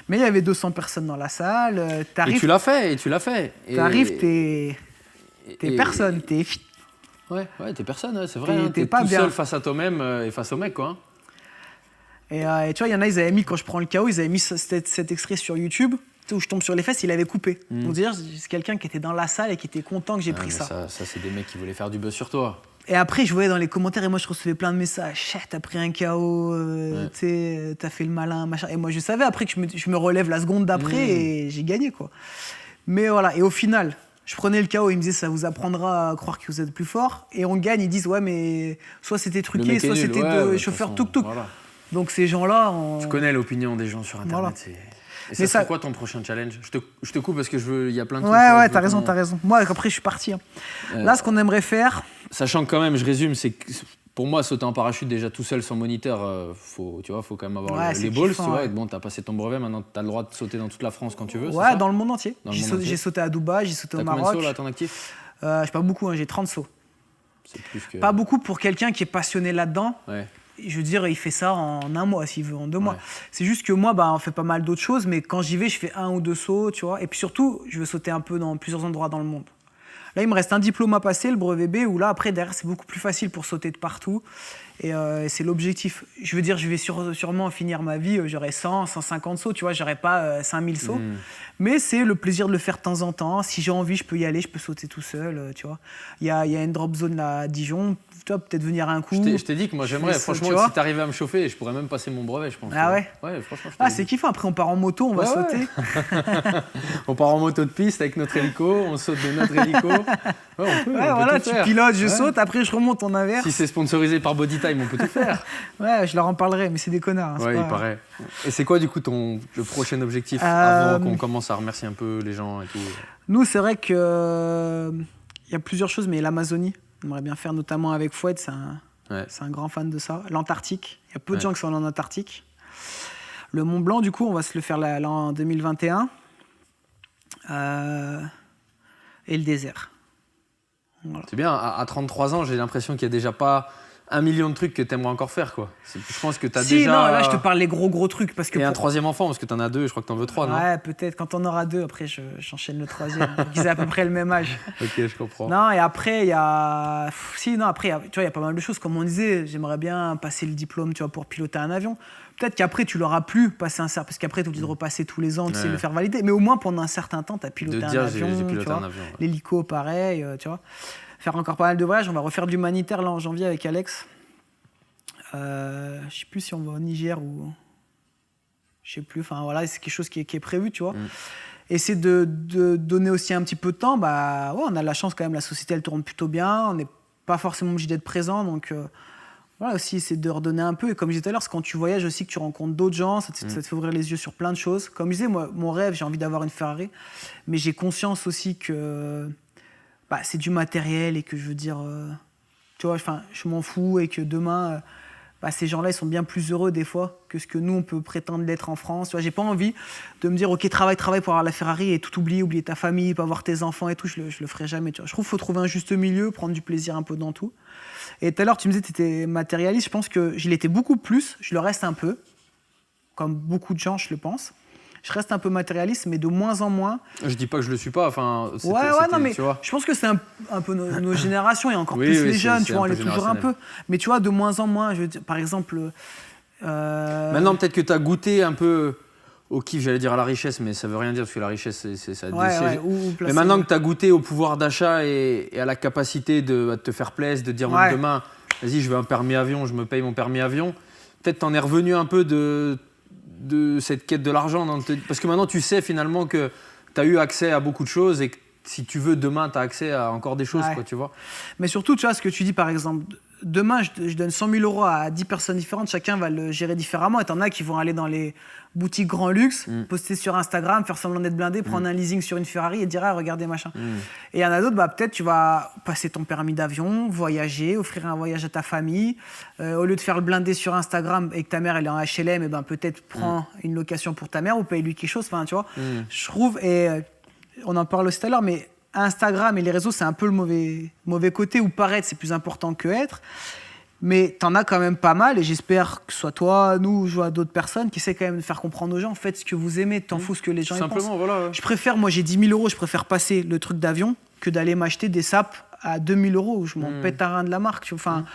Mais il y avait 200 personnes dans la salle, Et t'arrives, tu l'as fait, Et- t'es et- personne, t'es... Ouais, t'es personne, ouais, c'est T'es- vrai. Hein, t'es t'es pas tout bien. seul face à toi-même et face au mec, quoi. Hein. Et tu vois, il y en a, ils avaient mis, quand je prends le KO, ils avaient mis cet extrait sur YouTube, tu sais, où je tombe sur les fesses, il avait coupé. Donc dire, c'est quelqu'un qui était dans la salle et qui était content que j'ai pris Mais ça. ça, c'est des mecs qui voulaient faire du buzz sur toi. Et après, je voyais dans les commentaires, et moi, je recevais plein de messages. Chat, t'as pris un KO, tu sais, t'as fait le malin, machin. Et moi, je savais après que je me relève la seconde d'après et j'ai gagné, quoi. Mais voilà, et au final, je prenais le KO, ils me disaient, ça vous apprendra à croire que vous êtes plus fort. Et on gagne, ils disent, ouais, mais soit c'était Le truqué, mec est soit nul, c'était ouais, de de chauffeur toute façon, tuk-tuk. voilà. Donc ces gens-là. on- Tu connais l'opinion des gens sur Internet. Voilà. Et Mais ça, ça- c'est quoi ton prochain challenge? Je te coupe parce que il y a plein de Ouais, trucs. ouais, je t'as veux raison, qu'on- t'as raison. Moi, après, je suis parti. Hein. Là, ce qu'on aimerait faire, Sachant que quand même, je résume, c'est que pour moi, sauter en parachute déjà tout seul sans moniteur, faut quand même avoir Ouais, les c'est balls, kiffant, tu vois. ouais. Et bon, t'as passé ton brevet, maintenant t'as le droit de sauter dans toute la France quand tu veux. c'est ouais, ça dans le monde entier. Dans le monde entier. J'ai sauté à Dubaï, j'ai sauté T'as au combien de Maroc. sauts là à ton actif? Je sais pas beaucoup, hein, j'ai 30 sauts. C'est plus que. Pas beaucoup pour quelqu'un qui est passionné là-dedans. Ouais. Je veux dire, il fait ça en un mois, s'il veut, en 2 mois. Ouais. C'est juste que moi, on fait pas mal d'autres choses, mais quand j'y vais, je fais 1 ou 2 sauts, tu vois. Et puis surtout, je veux sauter un peu dans plusieurs endroits dans le monde. Là, il me reste un diplôme à passer, le brevet B, où là, après, derrière, c'est beaucoup plus facile pour sauter de partout. Et c'est l'objectif. Je veux dire, je vais sûrement finir ma vie, j'aurai 100, 150 sauts, tu vois, j'aurai pas 5000 sauts. Mais c'est le plaisir de le faire de temps en temps. Si j'ai envie, je peux y aller, je peux sauter tout seul, tu vois. Il y a une drop zone là à Dijon, tu vois, peut-être venir un coup. Je t'ai dit que moi j'aimerais, fais ça, franchement, tu vois. si t'arrivais à me chauffer, je pourrais même passer mon brevet, je pense. Ah ouais? Ouais, franchement, je te Ah, le c'est dis. kiffant. Après, on part en moto, on va Ouais, sauter. On part en moto de piste avec notre hélico, on saute de notre hélico. Ouais, on peut Voilà, tout tu faire. pilotes, je Ouais. saute, après je remonte en inverse. Si c'est sponsorisé par Bodytime, on peut tout faire. Ouais, je leur en parlerai, mais c'est des connards. hein, c'est Ouais, pas- il paraît. Et c'est quoi du coup le prochain objectif Euh, avant qu'on commence à remercier un peu les gens et tout? Nous, c'est vrai que il y a plusieurs choses, mais l'Amazonie, on aimerait bien faire, notamment avec Fouad, c'est un grand fan de ça. L'Antarctique, il y a peu de gens qui sont allés en Antarctique. Le Mont Blanc, du coup, on va se le faire là en 2021. Et le désert. Voilà. C'est bien, à 33 ans, j'ai l'impression qu'il n'y a déjà pas 1 million de trucs que tu aimerais encore faire, quoi. Je pense que tu as Si, déjà... non, là, je te parle les gros trucs. Parce que Et un pour- 3e enfant, parce que tu en as 2, je crois que tu en veux 3, non? Ouais, peut-être. Quand on aura 2, après, j'enchaîne le 3e. Ils ont à peu près le même âge. Ok, je comprends. Non, et après, il y a... Si, non, après, tu vois, il y a pas mal de choses. Comme on disait, j'aimerais bien passer le diplôme, tu vois, pour piloter un avion. Peut-être qu'après, tu l'auras plus, passer un certain... Parce qu'après, tu es obligé de repasser tous les ans, tu sais, Ouais. le faire valider. Mais au moins, pendant un certain temps, tu as piloté De un dire, avion, j'ai tu piloté vois. un avion. Ouais. L'hélico, pareil, tu vois. Faire encore pas mal de voyages. On va refaire de l'humanitaire, là, en janvier, avec Alex. Je sais plus si on va au Niger ou... Je sais plus. Enfin, voilà, c'est quelque chose qui est prévu, tu vois. Et c'est de donner aussi un petit peu de temps. Bah, ouais, on a de la chance quand même, la société, elle tourne plutôt bien. On n'est pas forcément obligé d'être présent. Donc, voilà, aussi, c'est de redonner un peu. Et comme je disais tout à l'heure, c'est quand tu voyages aussi que tu rencontres d'autres gens. Ça te fait ouvrir les yeux sur plein de choses. Comme je disais, moi, mon rêve, j'ai envie d'avoir une Ferrari. Mais j'ai conscience aussi que c'est du matériel et que je veux dire... tu vois, je m'en fous et que demain... ces gens-là, ils sont bien plus heureux des fois que ce que nous, on peut prétendre l'être en France. Tu vois, j'ai pas envie de me dire, OK, travaille pour avoir la Ferrari et tout oublier ta famille, pas voir tes enfants et tout. Je le ferai jamais. Tu vois. Je trouve qu'il faut trouver un juste milieu, prendre du plaisir un peu dans tout. Et tout à l'heure, tu me disais que tu étais matérialiste. Je pense que je l'étais beaucoup plus. Je le reste un peu. Comme beaucoup de gens, je le pense. Je reste un peu matérialiste, mais de moins en moins. Je dis pas que je le suis pas, enfin... Non, mais tu vois. je pense que c'est un peu nos générations et encore Oui, plus oui, les jeunes, c'est tu vois, un on peu l'est toujours un peu. générationnel. Mais tu vois, de moins en moins, je veux dire, par exemple... Maintenant, peut-être que tu as goûté un peu au kiff, j'allais dire à la richesse, mais ça veut rien dire parce que la richesse, ça Ouais, ou mais placer- maintenant que tu as goûté au pouvoir d'achat et à la capacité de te faire plaisir, de dire Ouais. demain, vas-y, je veux un permis avion, je me paye mon permis avion, peut-être t'en es revenu un peu de cette quête de l'argent. Parce que maintenant, tu sais finalement que tu as eu accès à beaucoup de choses et que si tu veux, demain, tu as accès à encore des choses, Ouais. quoi, tu vois. Mais surtout, tu vois, ce que tu dis, par exemple, demain, je donne 100 000 euros à 10 personnes différentes, chacun va le gérer différemment. Et t'en as qui vont aller dans les boutiques grand luxe, poster sur Instagram, faire semblant d'être blindé, prendre un leasing sur une Ferrari et dire, ah, regardez, machin. Et il y en a d'autres, bah, peut-être tu vas passer ton permis d'avion, voyager, offrir un voyage à ta famille. Au lieu de faire le blindé sur Instagram et que ta mère elle est en HLM, et ben, peut-être prends une location pour ta mère ou paye-lui quelque chose. Enfin, tu vois, je trouve, et on en parle aussi tout à l'heure, mais Instagram et les réseaux, c'est un peu le mauvais côté où paraître, c'est plus important que être. Mais t'en as quand même pas mal et j'espère que soit toi, nous, ou d'autres personnes qui essaient quand même de faire comprendre aux gens, faites ce que vous aimez, t'en fous ce que les gens y pensent. Simplement, voilà. Je préfère, moi j'ai 10 000 euros, je préfère passer le truc d'avion que d'aller m'acheter des sapes à 2 000 euros où je m'en pète un rein de la marque. Enfin,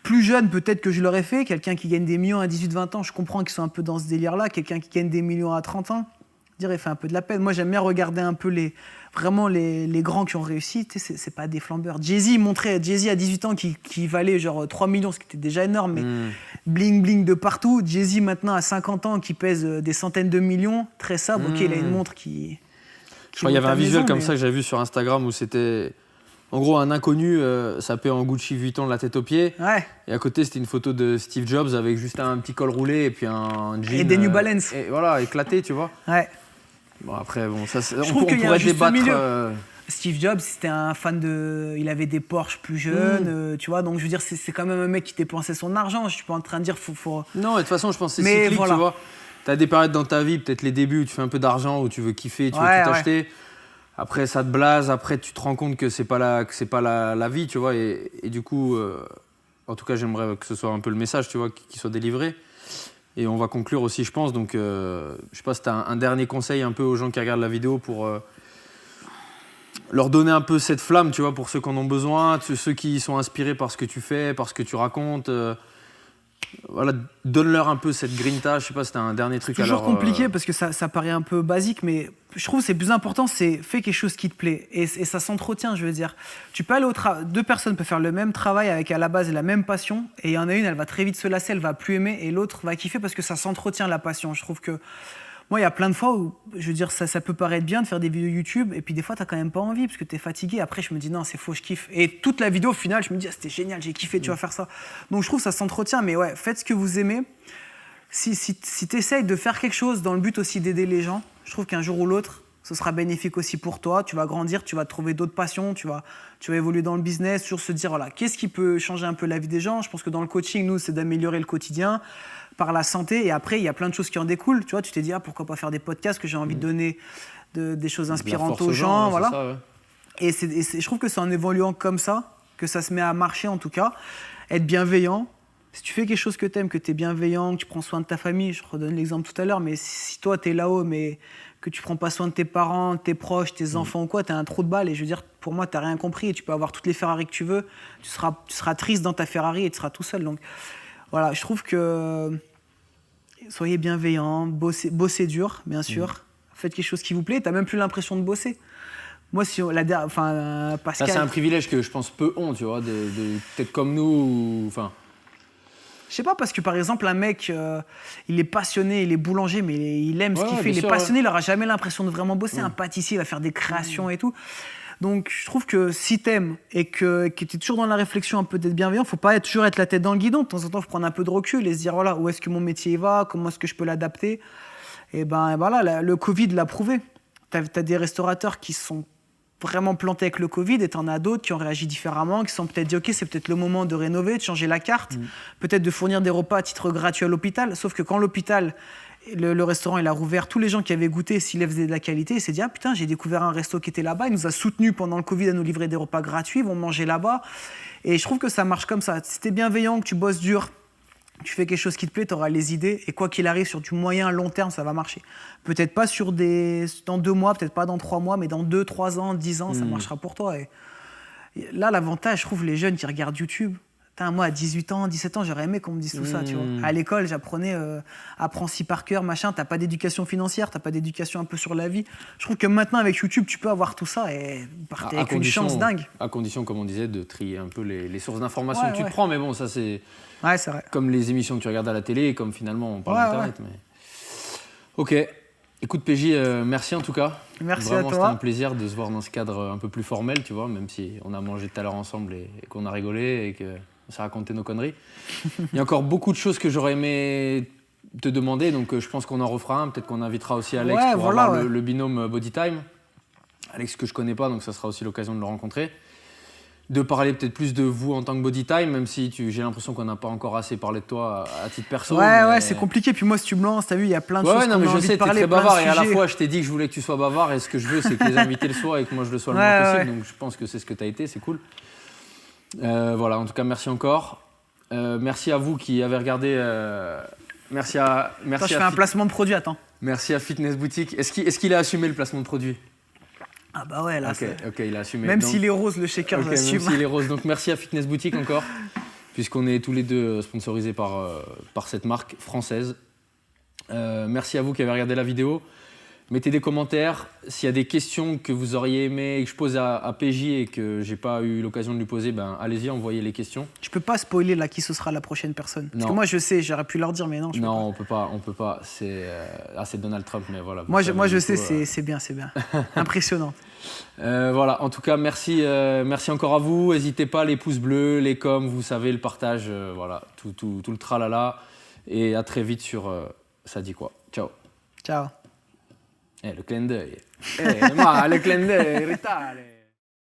plus jeune, peut-être que je l'aurais fait. Quelqu'un qui gagne des millions à 18-20 ans, je comprends qu'ils sont un peu dans ce délire-là. Quelqu'un qui gagne des millions à 30 ans, je dirais, il fait un peu de la peine. Moi j'aime bien regarder un peu les grands qui ont réussi. Tu sais, c'est pas des flambeurs. Jay-Z montrait, Jay-Z à 18 ans qui valait genre 3 millions, ce qui était déjà énorme, mais bling bling de partout. Jay-Z maintenant à 50 ans qui pèse des centaines de millions, très sobre. Ok, il a une montre qui Je crois qu'il y avait un visuel maison, comme mais- ça que j'avais vu sur Instagram où c'était en gros un inconnu sapé en Gucci Vuitton de la tête aux pieds. Ouais. Et à côté, c'était une photo de Steve Jobs avec juste un petit col roulé et puis un jean. Et des New Balance. Et voilà, éclaté, tu vois. Ouais. Bon, après, bon, ça, on trouve qu'il y a un pourrait juste débattre. milieu. Steve Jobs, c'était un fan de. Il avait des Porsche plus jeunes, tu vois. Donc, je veux dire, c'est quand même un mec qui dépensait son argent. Je suis pas en train de dire, faut... Non, et de toute façon, je pense que c'est Mais cyclique, voilà. tu vois. Tu as des périodes dans ta vie, peut-être les débuts où tu fais un peu d'argent, où tu veux kiffer, tu veux Ouais, tout ouais. acheter. Après, ça te blase. Après, tu te rends compte que c'est pas la vie, tu vois. Et du coup, en tout cas, j'aimerais que ce soit un peu le message, tu vois, qui soit délivré. Et on va conclure aussi, je pense. Donc, je sais pas si tu as un dernier conseil un peu aux gens qui regardent la vidéo pour leur donner un peu cette flamme, tu vois, pour ceux qui en ont besoin, ceux qui sont inspirés par ce que tu fais, par ce que tu racontes. Voilà, donne-leur un peu cette grinta. Je sais pas si tu as un dernier truc à Toujours leur... compliqué parce que ça paraît un peu basique, mais je trouve que c'est plus important, c'est fais quelque chose qui te plaît. Et ça s'entretient, je veux dire. Tu peux aller au travail, deux personnes peuvent faire le même travail avec à la base la même passion, et il y en a une, elle va très vite se lasser, elle va plus aimer, et l'autre va kiffer parce que ça s'entretient la passion. Je trouve que moi, il y a plein de fois où, je veux dire, ça peut paraître bien de faire des vidéos YouTube, et puis des fois, t'as quand même pas envie parce que t'es fatigué. Après, je me dis non, c'est faux, je kiffe. Et toute la vidéo, au final, je me dis, ah, c'était génial, j'ai kiffé, tu vas faire ça. Donc, je trouve que ça s'entretient, mais ouais, faites ce que vous aimez. Si tu essayes de faire quelque chose dans le but aussi d'aider les gens, je trouve qu'un jour ou l'autre, ce sera bénéfique aussi pour toi. Tu vas grandir, tu vas trouver d'autres passions, tu vas évoluer dans le business, toujours se dire, voilà, qu'est-ce qui peut changer un peu la vie des gens. Je pense que dans le coaching, nous, c'est d'améliorer le quotidien par la santé. Et après, il y a plein de choses qui en découlent. Tu vois, tu t'es dit, ah, pourquoi pas faire des podcasts, que j'ai envie de donner des choses inspirantes aux gens. Voilà. Ça, ouais. Et je trouve que c'est en évoluant comme ça que ça se met à marcher, en tout cas. Être bienveillant. Si tu fais quelque chose que tu aimes, que tu es bienveillant, que tu prends soin de ta famille, je redonne l'exemple tout à l'heure, mais si toi, tu es là-haut, mais que tu prends pas soin de tes parents, tes proches, tes enfants ou quoi, tu as un trou de balle. Et je veux dire, pour moi, tu n'as rien compris. Et tu peux avoir toutes les Ferrari que tu veux. Tu seras triste dans ta Ferrari et tu seras tout seul. Donc voilà, je trouve que soyez bienveillants, bossez dur, bien sûr. Faites quelque chose qui vous plaît. Tu n'as même plus l'impression de bosser. Moi, si Pascal... Ça, c'est un privilège que je pense peu ont, tu vois, peut-être comme nous, enfin... Je sais pas, parce que par exemple, un mec, il est passionné, il est boulanger, mais il aime ce qu'il fait, bien il est sûr, passionné, il n'aura jamais l'impression de vraiment bosser. Un pâtissier, il va faire des créations et tout. Donc, je trouve que si t'aimes et que tu es toujours dans la réflexion un peu d'être bienveillant, faut pas toujours être la tête dans le guidon. De temps en temps, il faut prendre un peu de recul et se dire, voilà, où est-ce que mon métier va, comment est-ce que je peux l'adapter. Et ben voilà, le Covid l'a prouvé. T'as des restaurateurs qui sont vraiment plantés avec le Covid et t'en as d'autres qui ont réagi différemment, qui se sont peut-être dit ok, c'est peut-être le moment de rénover, de changer la carte, peut-être de fournir des repas à titre gratuit à l'hôpital. Sauf que quand l'hôpital, le restaurant, il a rouvert, tous les gens qui avaient goûté, s'il faisait de la qualité, ils se sont dit ah putain, j'ai découvert un resto qui était là-bas, il nous a soutenus pendant le Covid à nous livrer des repas gratuits, ils vont manger là-bas. Et je trouve que ça marche comme ça. Si t'es bienveillant, que tu bosses dur, tu fais quelque chose qui te plaît, tu auras les idées. Et quoi qu'il arrive, sur du moyen, long terme, ça va marcher. Peut-être pas dans 2 mois, peut-être pas dans 3 mois, mais dans 2, 3 ans, 10 ans, ça marchera pour toi. Et là, l'avantage, je trouve, les jeunes qui regardent YouTube. Moi, à 18 ans, 17 ans, j'aurais aimé qu'on me dise tout ça, tu vois. À l'école, j'apprenais, apprends ci par cœur, machin. T'as pas d'éducation financière, t'as pas d'éducation un peu sur la vie. Je trouve que maintenant, avec YouTube, tu peux avoir tout ça et partir avec une chance dingue. À condition, comme on disait, de trier un peu les sources d'informations que tu Ouais. te prends. Mais bon, ça, c'est Ouais, c'est vrai. comme les émissions que tu regardes à la télé, comme finalement on parle Ouais, d'Internet. Mais... Ok. Écoute PJ, merci en tout cas. Merci Vraiment, à c'était toi. un plaisir de se voir dans ce cadre un peu plus formel, tu vois, même si on a mangé tout à l'heure ensemble et qu'on a rigolé et qu'on s'est raconté nos conneries. Il y a encore beaucoup de choses que j'aurais aimé te demander, donc je pense qu'on en refera un. Peut-être qu'on invitera aussi Alex Ouais, pour voilà, avoir ouais. le binôme Body Time. Alex que je connais pas, donc ça sera aussi l'occasion de le rencontrer. De parler peut-être plus de vous en tant que Body Time, même si j'ai l'impression qu'on n'a pas encore assez parlé de toi à titre perso. Ouais, mais- c'est compliqué. Puis moi, si tu me lances, t'as vu, il y a plein de Ouais, choses non, qu'on mais a je envie sais, de t'es parler, très plein de bavard et à la sujets. fois je t'ai dit que je voulais que tu sois bavard et ce que je veux c'est que les invités le soient et que moi je le sois le Ouais, moins possible, ouais. donc je pense que c'est ce que t'as été, c'est cool. Voilà, en tout cas merci encore. Merci à vous qui avez regardé. Merci à Attends, je fais un placement de produit, attends. merci à Fitness Boutique. Est-ce qu'il a assumé le placement de produit? Ah bah ouais, là, Ok, c'est- ok, il a assumé. même Donc- s'il est rose, le shaker, Ok, même j'assume. s'il est rose. Donc merci à Fitness Boutique encore, puisqu'on est tous les deux sponsorisés par cette marque française. Merci à vous qui avez regardé la vidéo. Mettez des commentaires. S'il y a des questions que vous auriez aimé que je pose à PJ et que j'ai pas eu l'occasion de lui poser, ben allez-y, envoyez les questions. Tu peux pas spoiler là qui ce sera la prochaine personne. Parce Non. que moi, je sais, j'aurais pu leur dire, mais non, je peux Non, on peut pas. C'est Donald Trump, mais voilà. pas. vous Moi, savez, moi, je du sais, coup, c'est bien, c'est bien. Impressionnant. Voilà, en tout cas, merci encore à vous. N'hésitez pas, les pouces bleus, les coms, vous savez, le partage, voilà, tout le tralala. Et à très vite sur Ça dit quoi. Ciao. Ciao. Le clin d'œil. Le clin d'œil, ritale.